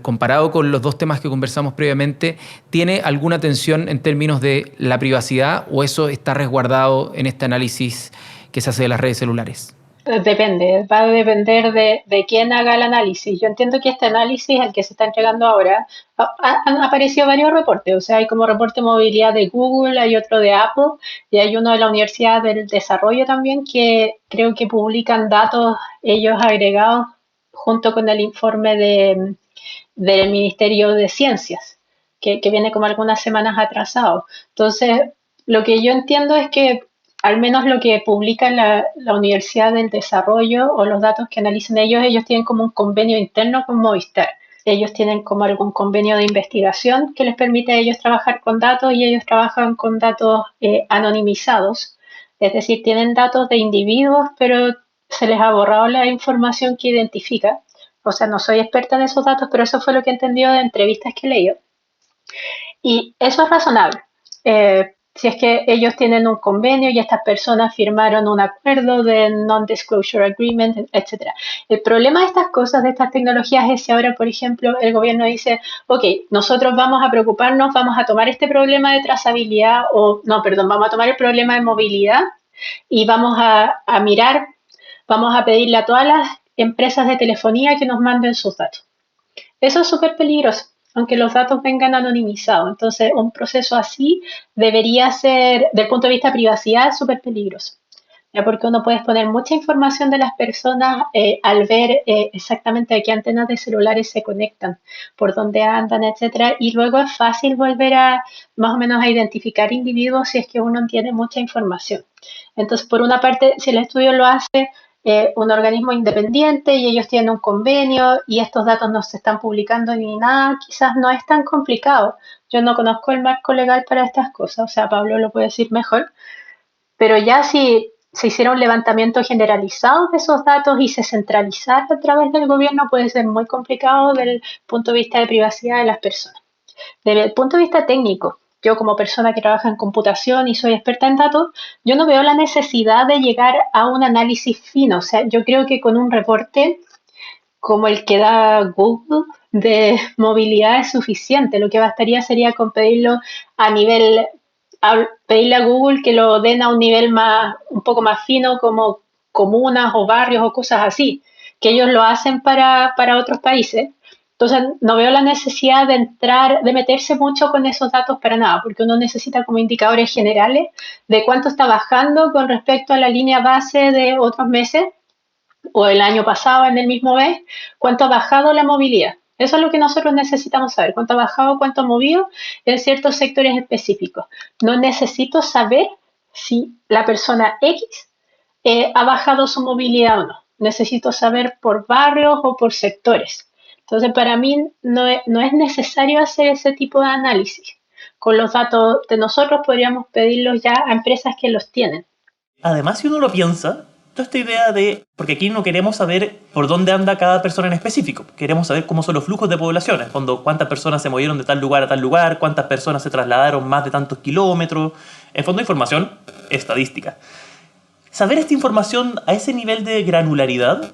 [SPEAKER 1] comparado con los dos temas que conversamos previamente, ¿tiene alguna tensión en términos de la privacidad, o eso está resguardado en este análisis que se hace de las redes celulares?
[SPEAKER 3] Depende, va a depender de quién haga el análisis. Yo entiendo que este análisis, el que se está entregando ahora, han aparecido varios reportes. O sea, hay como reporte de movilidad de Google, hay otro de Apple y hay uno de la Universidad del Desarrollo también, que creo que publican datos ellos agregados junto con el informe del Ministerio de Ciencias, que viene como algunas semanas atrasado. Entonces, lo que yo entiendo es que al menos lo que publica la Universidad del Desarrollo o los datos que analicen ellos tienen como un convenio interno con Movistar. Ellos tienen como algún convenio de investigación que les permite a ellos trabajar con datos, y ellos trabajan con datos anonimizados. Es decir, tienen datos de individuos, pero se les ha borrado la información que identifica. O sea, no soy experta en esos datos, pero eso fue lo que he entendido de entrevistas que he leído. Y eso es razonable. Si es que ellos tienen un convenio y estas personas firmaron un acuerdo de non-disclosure agreement, etc. El problema de estas cosas, de estas tecnologías, es si ahora, por ejemplo, el gobierno dice, ok, nosotros vamos a preocuparnos, vamos a tomar este problema de trazabilidad, vamos a tomar el problema de movilidad y vamos a mirar, vamos a pedirle a todas las empresas de telefonía que nos manden sus datos. Eso es súper peligroso, aunque los datos vengan anonimizados. Entonces, un proceso así debería ser, desde el punto de vista de privacidad, súper peligroso. ¿Ya? Porque uno puede exponer mucha información de las personas al ver exactamente a qué antenas de celulares se conectan, por dónde andan, etcétera. Y luego es fácil volver a más o menos a identificar individuos si es que uno tiene mucha información. Entonces, por una parte, si el estudio lo hace un organismo independiente y ellos tienen un convenio y estos datos no se están publicando ni nada, quizás no es tan complicado. Yo no conozco el marco legal para estas cosas, o sea, Pablo lo puede decir mejor, pero ya si se hiciera un levantamiento generalizado de esos datos y se centralizara a través del gobierno puede ser muy complicado desde el punto de vista de privacidad de las personas. Desde el punto de vista técnico, yo como persona que trabaja en computación y soy experta en datos, yo no veo la necesidad de llegar a un análisis fino. O sea, yo creo que con un reporte como el que da Google de movilidad es suficiente. Lo que bastaría sería con pedirlo a nivel, pedirle a Google que lo den a un nivel más, un poco más fino, como comunas o barrios o cosas así, que ellos lo hacen para otros países. Entonces no veo la necesidad de entrar, de meterse mucho con esos datos para nada, porque uno necesita como indicadores generales de cuánto está bajando con respecto a la línea base de otros meses o el año pasado en el mismo mes, cuánto ha bajado la movilidad. Eso es lo que nosotros necesitamos saber, cuánto ha bajado, cuánto ha movido en ciertos sectores específicos. No necesito saber si la persona X ha bajado su movilidad o no. Necesito saber por barrios o por sectores. Entonces, para mí no es necesario hacer ese tipo de análisis. Con los datos de nosotros podríamos pedirlos ya a empresas que los tienen.
[SPEAKER 2] Además, si uno lo piensa, toda esta idea de... Porque aquí no queremos saber por dónde anda cada persona en específico. Queremos saber cómo son los flujos de población. Cuántas personas se movieron de tal lugar a tal lugar, cuántas personas se trasladaron más de tantos kilómetros. En fondo, información estadística. Saber esta información a ese nivel de granularidad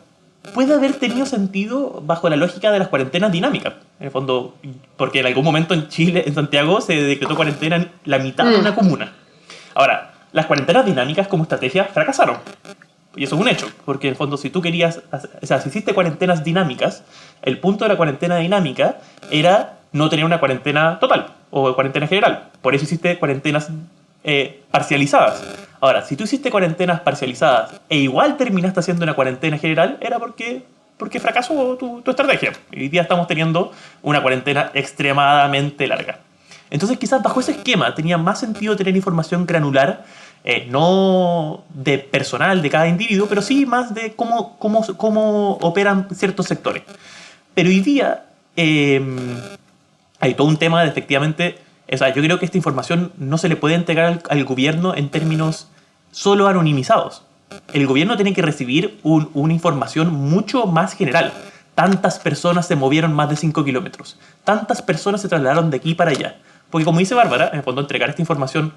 [SPEAKER 2] puede haber tenido sentido bajo la lógica de las cuarentenas dinámicas. En el fondo, porque en algún momento en Chile, en Santiago, se decretó cuarentena en la mitad de una comuna. Ahora, las cuarentenas dinámicas como estrategia fracasaron. Y eso es un hecho, porque en el fondo si tú querías, o sea, si hiciste cuarentenas dinámicas, el punto de la cuarentena dinámica era no tener una cuarentena total o cuarentena general. Por eso hiciste cuarentenas parcializadas. Ahora, si tú hiciste cuarentenas parcializadas e igual terminaste haciendo una cuarentena general, era porque fracasó tu estrategia. Y hoy día estamos teniendo una cuarentena extremadamente larga. Entonces quizás bajo ese esquema tenía más sentido tener información granular, no de personal de cada individuo, pero sí más de cómo operan ciertos sectores. Pero hoy día hay todo un tema de efectivamente... O sea, yo creo que esta información no se le puede entregar al gobierno en términos solo anonimizados. El gobierno tiene que recibir una información mucho más general. Tantas personas se movieron más de 5 kilómetros. Tantas personas se trasladaron de aquí para allá. Porque como dice Bárbara, en el fondo entregar esta información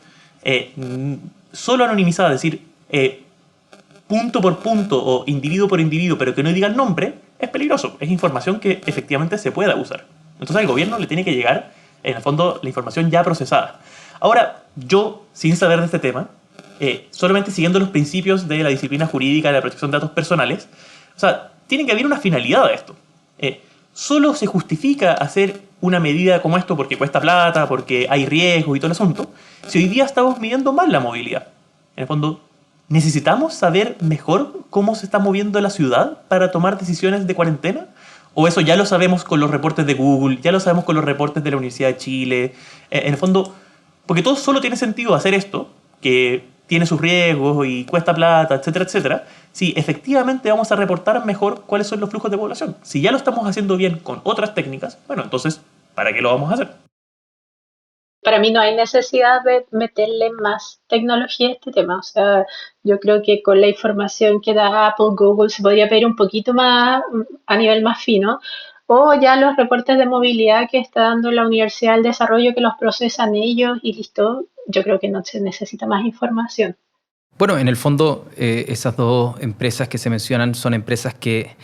[SPEAKER 2] solo anonimizada, es decir, punto por punto o individuo por individuo, pero que no diga el nombre, es peligroso. Es información que efectivamente se pueda usar. Entonces al gobierno le tiene que llegar, en el fondo, la información ya procesada. Ahora, yo, sin saber de este tema, solamente siguiendo los principios de la disciplina jurídica de la protección de datos personales, o sea, tiene que haber una finalidad a esto. Solo se justifica hacer una medida como esto porque cuesta plata, porque hay riesgo y todo el asunto, si hoy día estamos midiendo mal la movilidad. En el fondo, ¿necesitamos saber mejor cómo se está moviendo la ciudad para tomar decisiones de cuarentena? ¿O eso ya lo sabemos con los reportes de Google, ya lo sabemos con los reportes de la Universidad de Chile? En el fondo, porque todo solo tiene sentido hacer esto, que tiene sus riesgos y cuesta plata, etcétera, etcétera, si efectivamente vamos a reportar mejor cuáles son los flujos de población. Si ya lo estamos haciendo bien con otras técnicas, bueno, entonces, ¿para qué lo vamos a hacer?
[SPEAKER 3] Para mí no hay necesidad de meterle más tecnología a este tema. O sea, yo creo que con la información que da Apple, Google, se podría pedir un poquito más a nivel más fino. O ya los reportes de movilidad que está dando la Universidad del Desarrollo que los procesan ellos y listo. Yo creo que no se necesita más información.
[SPEAKER 1] Bueno, en el fondo, esas dos empresas que se mencionan son empresas que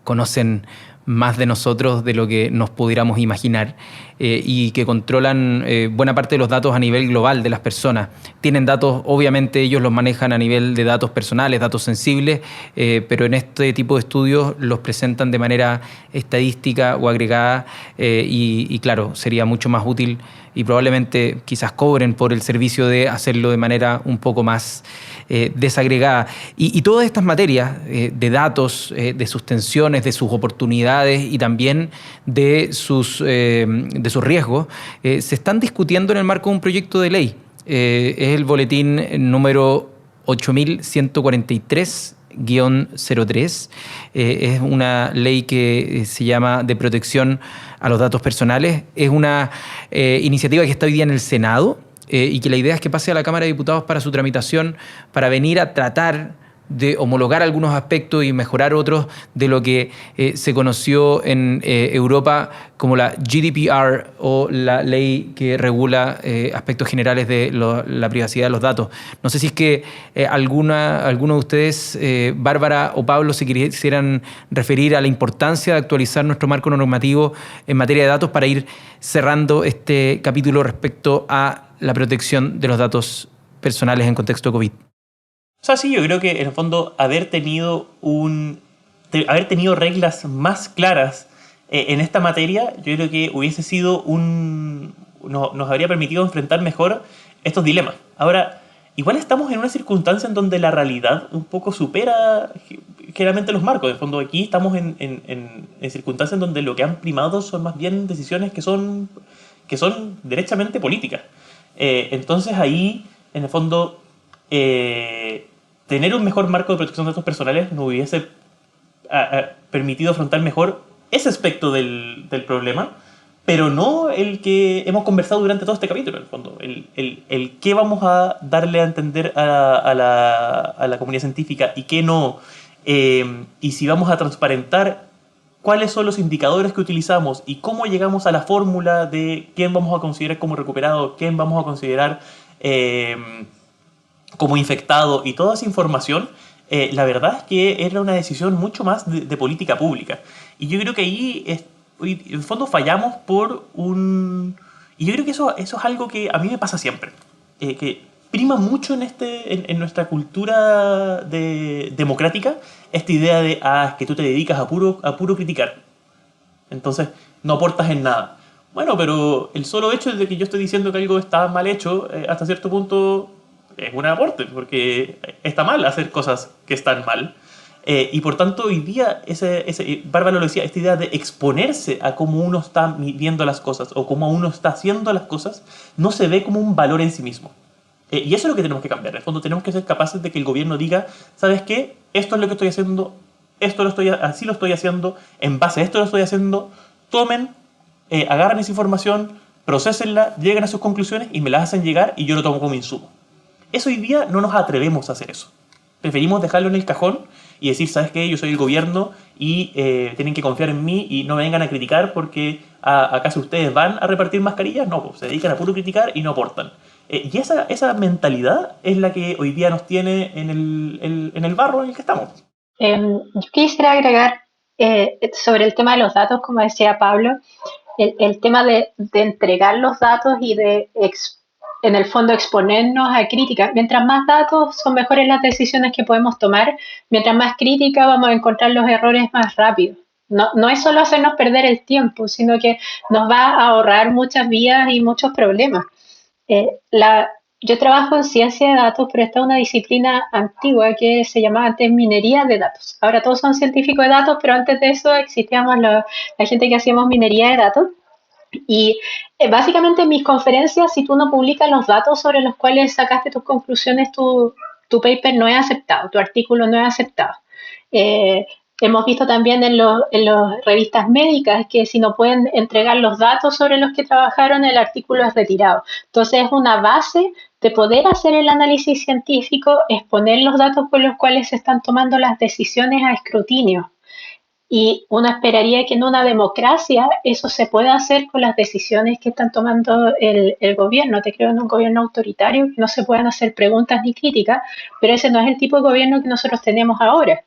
[SPEAKER 1] conocen más de nosotros de lo que nos pudiéramos imaginar y que controlan buena parte de los datos a nivel global de las personas. Tienen datos, obviamente ellos los manejan a nivel de datos personales, datos sensibles, pero en este tipo de estudios los presentan de manera estadística o agregada y claro, sería mucho más útil y probablemente quizás cobren por el servicio de hacerlo de manera un poco más desagregada. Y todas estas materias de datos, de sus tensiones, de sus oportunidades y también de sus riesgos, se están discutiendo en el marco de un proyecto de ley. Es el boletín número 8143-03. Es una ley que se llama de protección a los datos personales. Es una iniciativa que está hoy día en el Senado. y que la idea es que pase a la Cámara de Diputados para su tramitación, para venir a tratar de homologar algunos aspectos y mejorar otros de lo que se conoció en Europa como la GDPR, o la ley que regula aspectos generales de la privacidad de los datos. No sé si es que alguno de ustedes, Bárbara o Pablo, se quisieran referir a la importancia de actualizar nuestro marco normativo en materia de datos para ir cerrando este capítulo respecto a la protección de los datos personales en contexto COVID.
[SPEAKER 2] O sea, sí, yo creo que en el fondo haber tenido reglas más claras en esta materia, yo creo que hubiese sido nos habría permitido enfrentar mejor estos dilemas. Ahora, igual estamos en una circunstancia en donde la realidad un poco supera generalmente los marcos. En el fondo aquí estamos en circunstancias en donde lo que han primado son más bien decisiones que son derechamente políticas. Entonces ahí, en el fondo, tener un mejor marco de protección de datos personales nos hubiese permitido afrontar mejor ese aspecto del problema, pero no el que hemos conversado durante todo este capítulo, en el fondo. El qué vamos a darle a entender a la comunidad científica y qué no, y si vamos a transparentar cuáles son los indicadores que utilizamos y cómo llegamos a la fórmula de quién vamos a considerar como recuperado, quién vamos a considerar como infectado, y toda esa información, la verdad es que era una decisión mucho más de política pública. Y yo creo que ahí, en el fondo, fallamos y yo creo que eso es algo que a mí me pasa siempre. Que prima mucho en nuestra cultura democrática esta idea de que tú te dedicas a puro criticar. Entonces, no aportas en nada. Bueno, pero el solo hecho de que yo estoy diciendo que algo está mal hecho, hasta cierto punto es un aporte, porque está mal hacer cosas que están mal. Y por tanto, hoy día, Bárbara lo decía, esta idea de exponerse a cómo uno está viendo las cosas o cómo uno está haciendo las cosas, no se ve como un valor en sí mismo. Y eso es lo que tenemos que cambiar. En el fondo, tenemos que ser capaces de que el gobierno diga, ¿sabes qué? Esto es lo que estoy haciendo, así lo estoy haciendo, en base a esto lo estoy haciendo, tomen, agarren esa información, procesenla, lleguen a sus conclusiones y me las hacen llegar y yo lo tomo como insumo. Eso hoy día no nos atrevemos a hacer eso. Preferimos dejarlo en el cajón y decir, ¿sabes qué? Yo soy el gobierno y tienen que confiar en mí y no me vengan a criticar porque ¿acaso ustedes van a repartir mascarillas? No, pues se dedican a puro criticar y no aportan. Y esa mentalidad es la que hoy día nos tiene en el barro en el que estamos.
[SPEAKER 3] Yo quisiera agregar sobre el tema de los datos, como decía Pablo, el tema de entregar los datos y en el fondo exponernos a críticas. Mientras más datos, son mejores las decisiones que podemos tomar. Mientras más crítica, vamos a encontrar los errores más rápido. No es solo hacernos perder el tiempo, sino que nos va a ahorrar muchas vidas y muchos problemas. Yo trabajo en ciencia de datos, pero esta es una disciplina antigua que se llamaba antes minería de datos. Ahora todos son científicos de datos, pero antes de eso existíamos la gente que hacíamos minería de datos. Y básicamente en mis conferencias, si tú no publicas los datos sobre los cuales sacaste tus conclusiones, tu paper no es aceptado, tu artículo no es aceptado. Hemos visto también en las revistas médicas que si no pueden entregar los datos sobre los que trabajaron, el artículo es retirado. Entonces es una base de poder hacer el análisis científico, exponer los datos con los cuales se están tomando las decisiones a escrutinio. Y uno esperaría que en una democracia eso se pueda hacer con las decisiones que están tomando el gobierno. Te creo en un gobierno autoritario que no se puedan hacer preguntas ni críticas, pero ese no es el tipo de gobierno que nosotros tenemos ahora.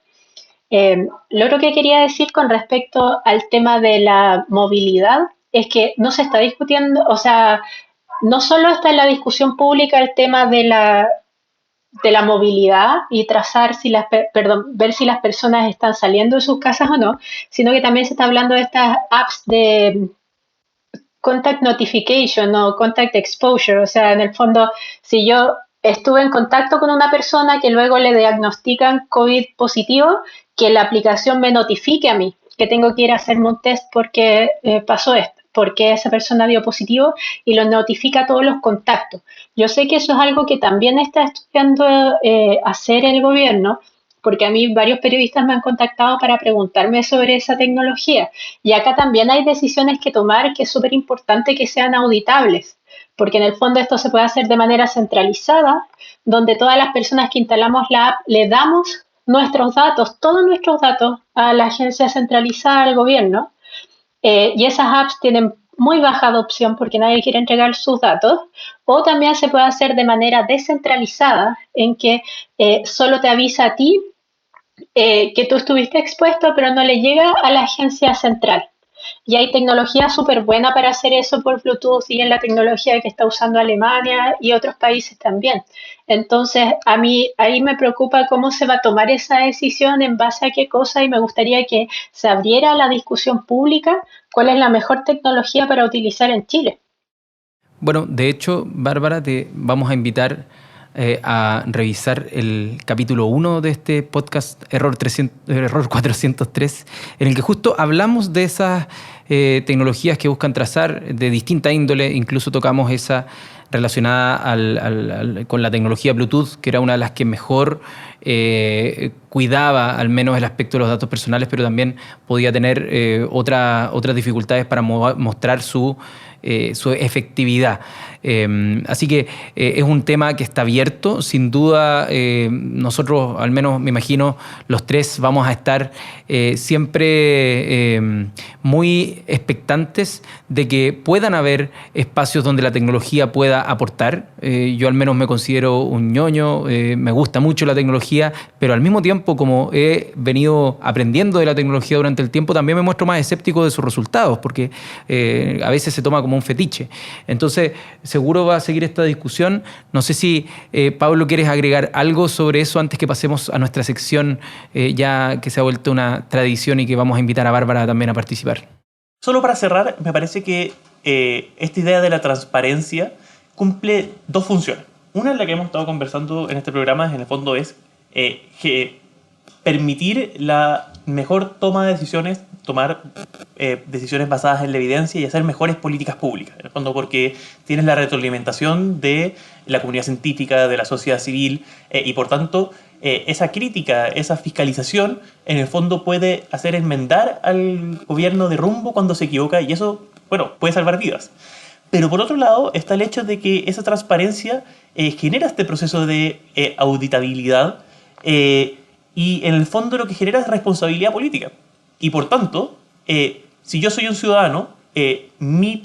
[SPEAKER 3] Lo otro que quería decir con respecto al tema de la movilidad es que no se está discutiendo, o sea, no solo está en la discusión pública el tema de la movilidad y ver si las personas están saliendo de sus casas o no, sino que también se está hablando de estas apps de contact notification o contact exposure. O sea, en el fondo, si yo estuve en contacto con una persona que luego le diagnostican COVID positivo, que la aplicación me notifique a mí que tengo que ir a hacerme un test porque pasó esto, porque esa persona dio positivo, y lo notifica a todos los contactos. Yo sé que eso es algo que también está estudiando hacer el gobierno, porque a mí varios periodistas me han contactado para preguntarme sobre esa tecnología. Y acá también hay decisiones que tomar que es súper importante que sean auditables, porque en el fondo esto se puede hacer de manera centralizada, donde todas las personas que instalamos la app le damos nuestros datos, todos nuestros datos a la agencia centralizada del gobierno, y esas apps tienen muy baja adopción porque nadie quiere entregar sus datos, o también se puede hacer de manera descentralizada, en que solo te avisa a ti que tú estuviste expuesto, pero no le llega a la agencia central. Y hay tecnología súper buena para hacer eso por Bluetooth y en la tecnología que está usando Alemania y otros países también. Entonces, a mí ahí me preocupa cómo se va a tomar esa decisión, en base a qué cosa, y me gustaría que se abriera la discusión pública cuál es la mejor tecnología para utilizar en Chile.
[SPEAKER 1] Bueno, de hecho, Bárbara, te vamos a invitar a revisar el capítulo 1 de este podcast Error 403, en el que justo hablamos de esas tecnologías que buscan trazar de distinta índole. Incluso tocamos esa relacionada con la tecnología Bluetooth, que era una de las que mejor cuidaba al menos el aspecto de los datos personales, pero también podía tener otras dificultades para mostrar su efectividad. Así que es un tema que está abierto. Sin duda, nosotros, al menos me imagino, los tres vamos a estar siempre muy expectantes de que puedan haber espacios donde la tecnología pueda aportar. Yo al menos me considero un ñoño, me gusta mucho la tecnología, pero al mismo tiempo, como he venido aprendiendo de la tecnología durante el tiempo, también me muestro más escéptico de sus resultados, porque a veces se toma como un fetiche. Entonces, seguro va a seguir esta discusión. No sé si, Pablo, ¿quieres agregar algo sobre eso antes que pasemos a nuestra sección, ya que se ha vuelto una tradición y que vamos a invitar a Bárbara también a participar?
[SPEAKER 2] Solo para cerrar, me parece que esta idea de la transparencia cumple dos funciones. Una es la que hemos estado conversando en este programa, en el fondo es que permitir la mejor toma de decisiones, tomar decisiones basadas en la evidencia y hacer mejores políticas públicas. En el fondo, porque tienes la retroalimentación de la comunidad científica, de la sociedad civil, y por tanto, esa crítica, esa fiscalización, en el fondo puede hacer enmendar al gobierno de rumbo cuando se equivoca, y eso, bueno, puede salvar vidas. Pero por otro lado está el hecho de que esa transparencia genera este proceso de auditabilidad, y en el fondo lo que genera es responsabilidad política. Y por tanto, si yo soy un ciudadano, mi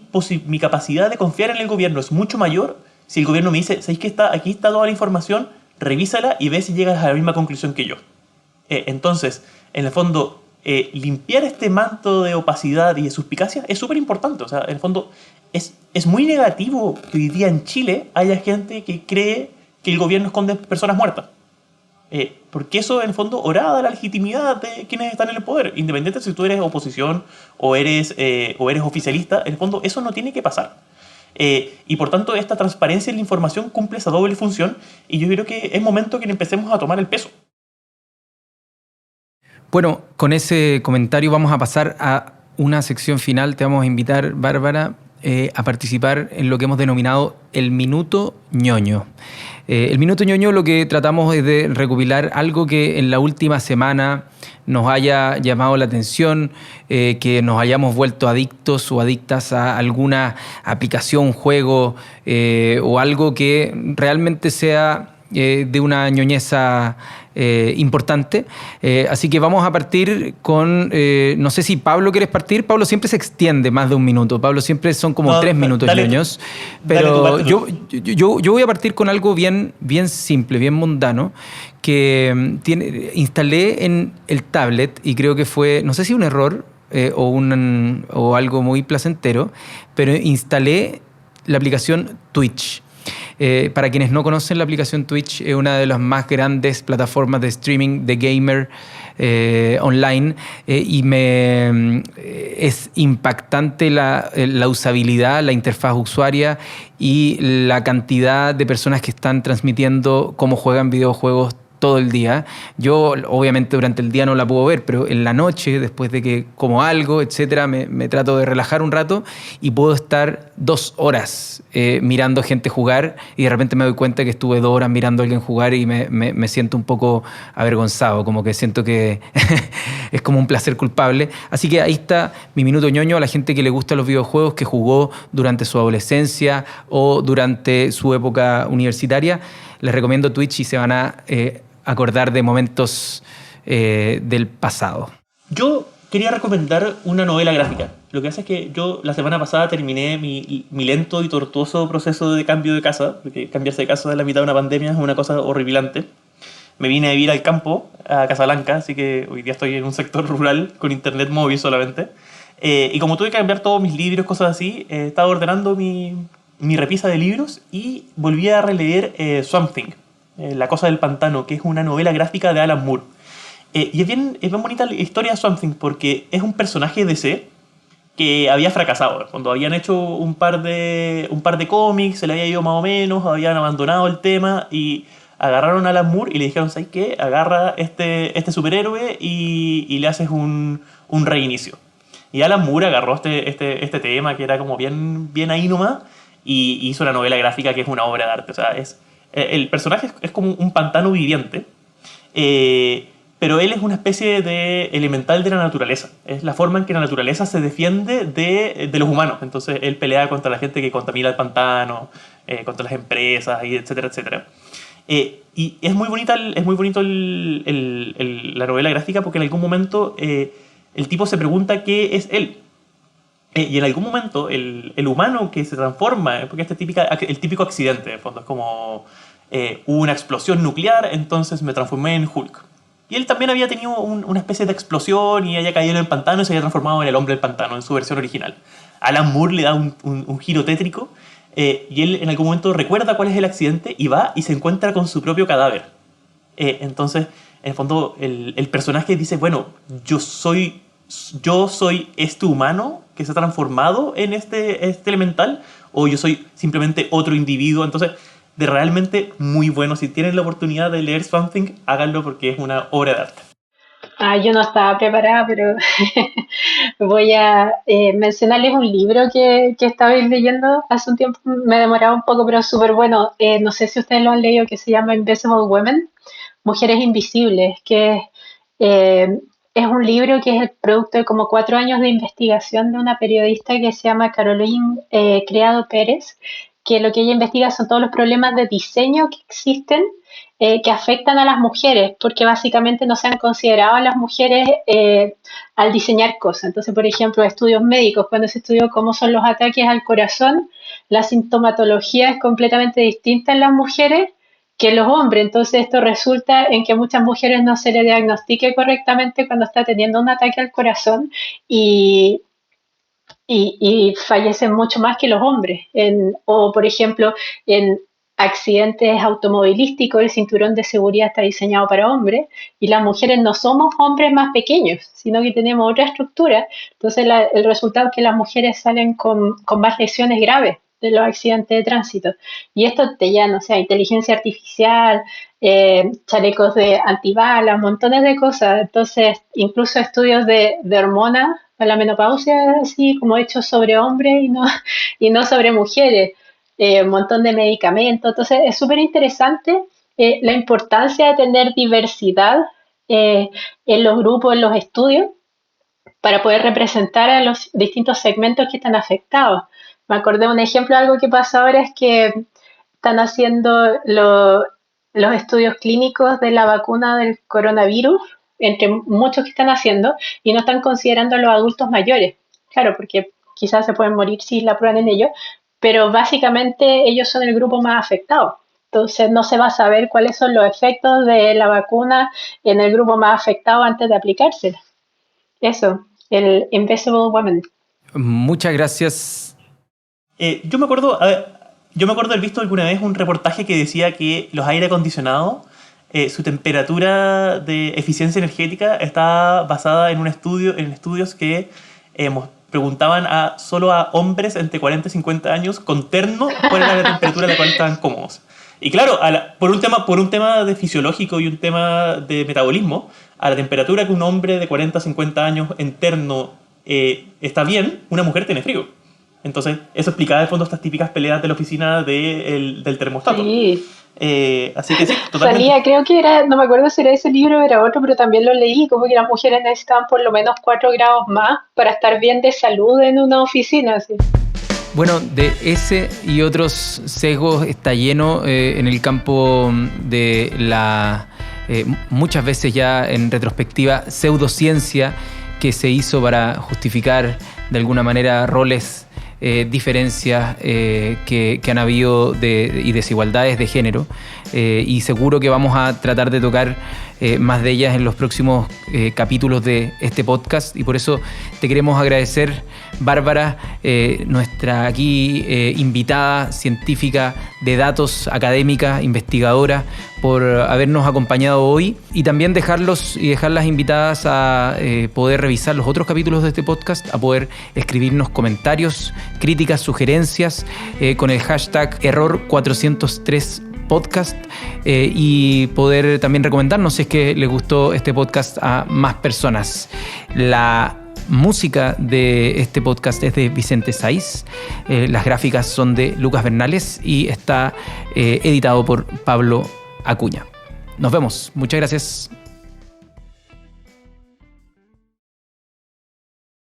[SPEAKER 2] capacidad de confiar en el gobierno es mucho mayor si el gobierno me dice, ¿sabéis que aquí está toda la información? Revísala y ve si llegas a la misma conclusión que yo. Entonces, en el fondo, limpiar este manto de opacidad y de suspicacia es súper importante. O sea, en el fondo, es muy negativo que hoy día en Chile haya gente que cree que el gobierno esconde personas muertas. Porque eso, en el fondo, orada la legitimidad de quienes están en el poder. Independiente si tú eres oposición o eres oficialista, en el fondo, eso no tiene que pasar. Y por tanto, esta transparencia en la información cumple esa doble función, y yo creo que es momento que empecemos a tomar el peso.
[SPEAKER 1] Bueno, con ese comentario vamos a pasar a una sección final. Te vamos a invitar, Bárbara, a participar en lo que hemos denominado el Minuto Ñoño. El Minuto Ñoño, lo que tratamos es de recopilar algo que en la última semana nos haya llamado la atención, que nos hayamos vuelto adictos o adictas a alguna aplicación, juego o algo que realmente sea de una ñoñeza importante. Así que vamos a partir con, no sé si Pablo quieres partir. Pablo siempre se extiende más de un minuto. Pablo siempre son como 3 minutos ñoños. Pero yo voy a partir con algo bien simple, bien mundano, que instalé en el tablet y creo que fue, no sé si un error o algo muy placentero, pero instalé la aplicación Twitch. Para quienes no conocen, la aplicación Twitch es una de las más grandes plataformas de streaming de gamer online, y es impactante la usabilidad, la interfaz usuaria y la cantidad de personas que están transmitiendo cómo juegan videojuegos todo el día. Yo, obviamente, durante el día no la puedo ver, pero en la noche, después de que como algo, etcétera, me trato de relajar un rato y puedo estar 2 horas mirando gente jugar y de repente me doy cuenta que estuve 2 horas mirando a alguien jugar y me siento un poco avergonzado, como que siento que es como un placer culpable. Así que ahí está mi minuto ñoño a la gente que le gustan los videojuegos, que jugó durante su adolescencia o durante su época universitaria. Les recomiendo Twitch y se van a acordar de momentos del pasado.
[SPEAKER 2] Yo quería recomendar una novela gráfica. Lo que pasa es que yo la semana pasada terminé mi lento y tortuoso proceso de cambio de casa, porque cambiarse de casa en la mitad de una pandemia es una cosa horripilante. Me vine a vivir al campo, a Casablanca, así que hoy día estoy en un sector rural con internet móvil solamente. Y como tuve que cambiar todos mis libros, cosas así, estaba ordenando mi repisa de libros y volví a releer Swamp Thing, La cosa del pantano, que es una novela gráfica de Alan Moore. Y es bien bonita la historia de Swamp Thing porque es un personaje de DC que había fracasado. Cuando habían hecho un par de cómics, se le había ido más o menos, habían abandonado el tema y agarraron a Alan Moore y le dijeron, ¿sabes qué? Agarra este superhéroe y le haces un reinicio. Y Alan Moore agarró este tema que era como bien ahí nomás y hizo una novela gráfica que es una obra de arte. O sea, el personaje es como un pantano viviente, pero él es una especie de elemental de la naturaleza. Es la forma en que la naturaleza se defiende de los humanos. Entonces él pelea contra la gente que contamina el pantano, contra las empresas, y etcétera, etcétera. Y es muy bonita la novela gráfica porque en algún momento el tipo se pregunta qué es él. Y en algún momento el humano que se transforma, porque el típico accidente, en el fondo, es como hubo una explosión nuclear, entonces me transformé en Hulk. Y él también había tenido una especie de explosión y había caído en el pantano y se había transformado en el hombre del pantano, en su versión original. Alan Moore le da un giro tétrico y él en algún momento recuerda cuál es el accidente y va y se encuentra con su propio cadáver. Entonces, en el fondo, el personaje dice, bueno, yo soy este humano que se ha transformado en este elemental o yo soy simplemente otro individuo. Entonces, de realmente muy bueno. Si tienen la oportunidad de leer Swamp Thing, háganlo porque es una obra de arte.
[SPEAKER 3] Yo no estaba preparada, pero voy a mencionarles un libro que estaba leyendo hace un tiempo. Me demoraba un poco, pero súper bueno. No sé si ustedes lo han leído, que se llama Invisible Women, Mujeres Invisibles, que eh, es un libro que es el producto de como 4 años de investigación de una periodista que se llama Caroline Criado Pérez, que lo que ella investiga son todos los problemas de diseño que existen que afectan a las mujeres, porque básicamente no se han considerado a las mujeres al diseñar cosas. Entonces, por ejemplo, estudios médicos, cuando se estudió cómo son los ataques al corazón, la sintomatología es completamente distinta en las mujeres que en los hombres. Entonces, esto resulta en que a muchas mujeres no se le diagnostique correctamente cuando está teniendo un ataque al corazón y, y fallecen mucho más que los hombres. O, por ejemplo, en accidentes automovilísticos, el cinturón de seguridad está diseñado para hombres y las mujeres no somos hombres más pequeños, sino que tenemos otra estructura. Entonces, el resultado es que las mujeres salen con más lesiones graves de los accidentes de tránsito. Y esto te llama, o sea, inteligencia artificial, chalecos de antibalas, montones de cosas. Entonces, incluso estudios de hormonas para la menopausia, así como hechos sobre hombres y no sobre mujeres. Un montón de medicamentos. Entonces, es súper interesante la importancia de tener diversidad en los grupos, en los estudios, para poder representar a los distintos segmentos que están afectados. Me acordé de un ejemplo, algo que pasa ahora es que están haciendo los estudios clínicos de la vacuna del coronavirus, entre muchos que están haciendo, y no están considerando a los adultos mayores. Claro, porque quizás se pueden morir si la prueban en ellos, pero básicamente ellos son el grupo más afectado. Entonces no se va a saber cuáles son los efectos de la vacuna en el grupo más afectado antes de aplicársela. Eso, el Invisible Woman.
[SPEAKER 1] Muchas gracias.
[SPEAKER 2] Yo me acuerdo haber visto alguna vez un reportaje que decía que los aire acondicionados, su temperatura de eficiencia energética está basada en estudios que preguntaban solo a hombres entre 40 y 50 años con terno cuál era la temperatura a la cual estaban cómodos. Y claro, por un tema de fisiológico y un tema de metabolismo, a la temperatura que un hombre de 40, 50 años interno está bien, una mujer tiene frío. Entonces, eso explicaba de fondo estas típicas peleas de la oficina del termostato.
[SPEAKER 3] Sí.
[SPEAKER 2] Así que sí, totalmente.
[SPEAKER 3] Salía, creo que era, no me acuerdo si era ese libro o era otro, pero también lo leí, como que las mujeres necesitaban por lo menos 4 grados más para estar bien de salud en una oficina. Así.
[SPEAKER 1] Bueno, de ese y otros sesgos está lleno en el campo de la, muchas veces ya en retrospectiva, pseudociencia que se hizo para justificar de alguna manera roles, diferencias que han habido y desigualdades de género. Y seguro que vamos a tratar de tocar más de ellas en los próximos capítulos de este podcast, y por eso te queremos agradecer, Bárbara, nuestra aquí invitada científica de datos, académica, investigadora, por habernos acompañado hoy, y también dejarlas invitadas a poder revisar los otros capítulos de este podcast, a poder escribirnos comentarios, críticas, sugerencias con el hashtag Error403 podcast, y poder también recomendarnos si es que les gustó este podcast a más personas. La música de este podcast es de Vicente Saiz, las gráficas son de Lucas Bernales y está editado por Pablo Acuña. Nos vemos, muchas gracias.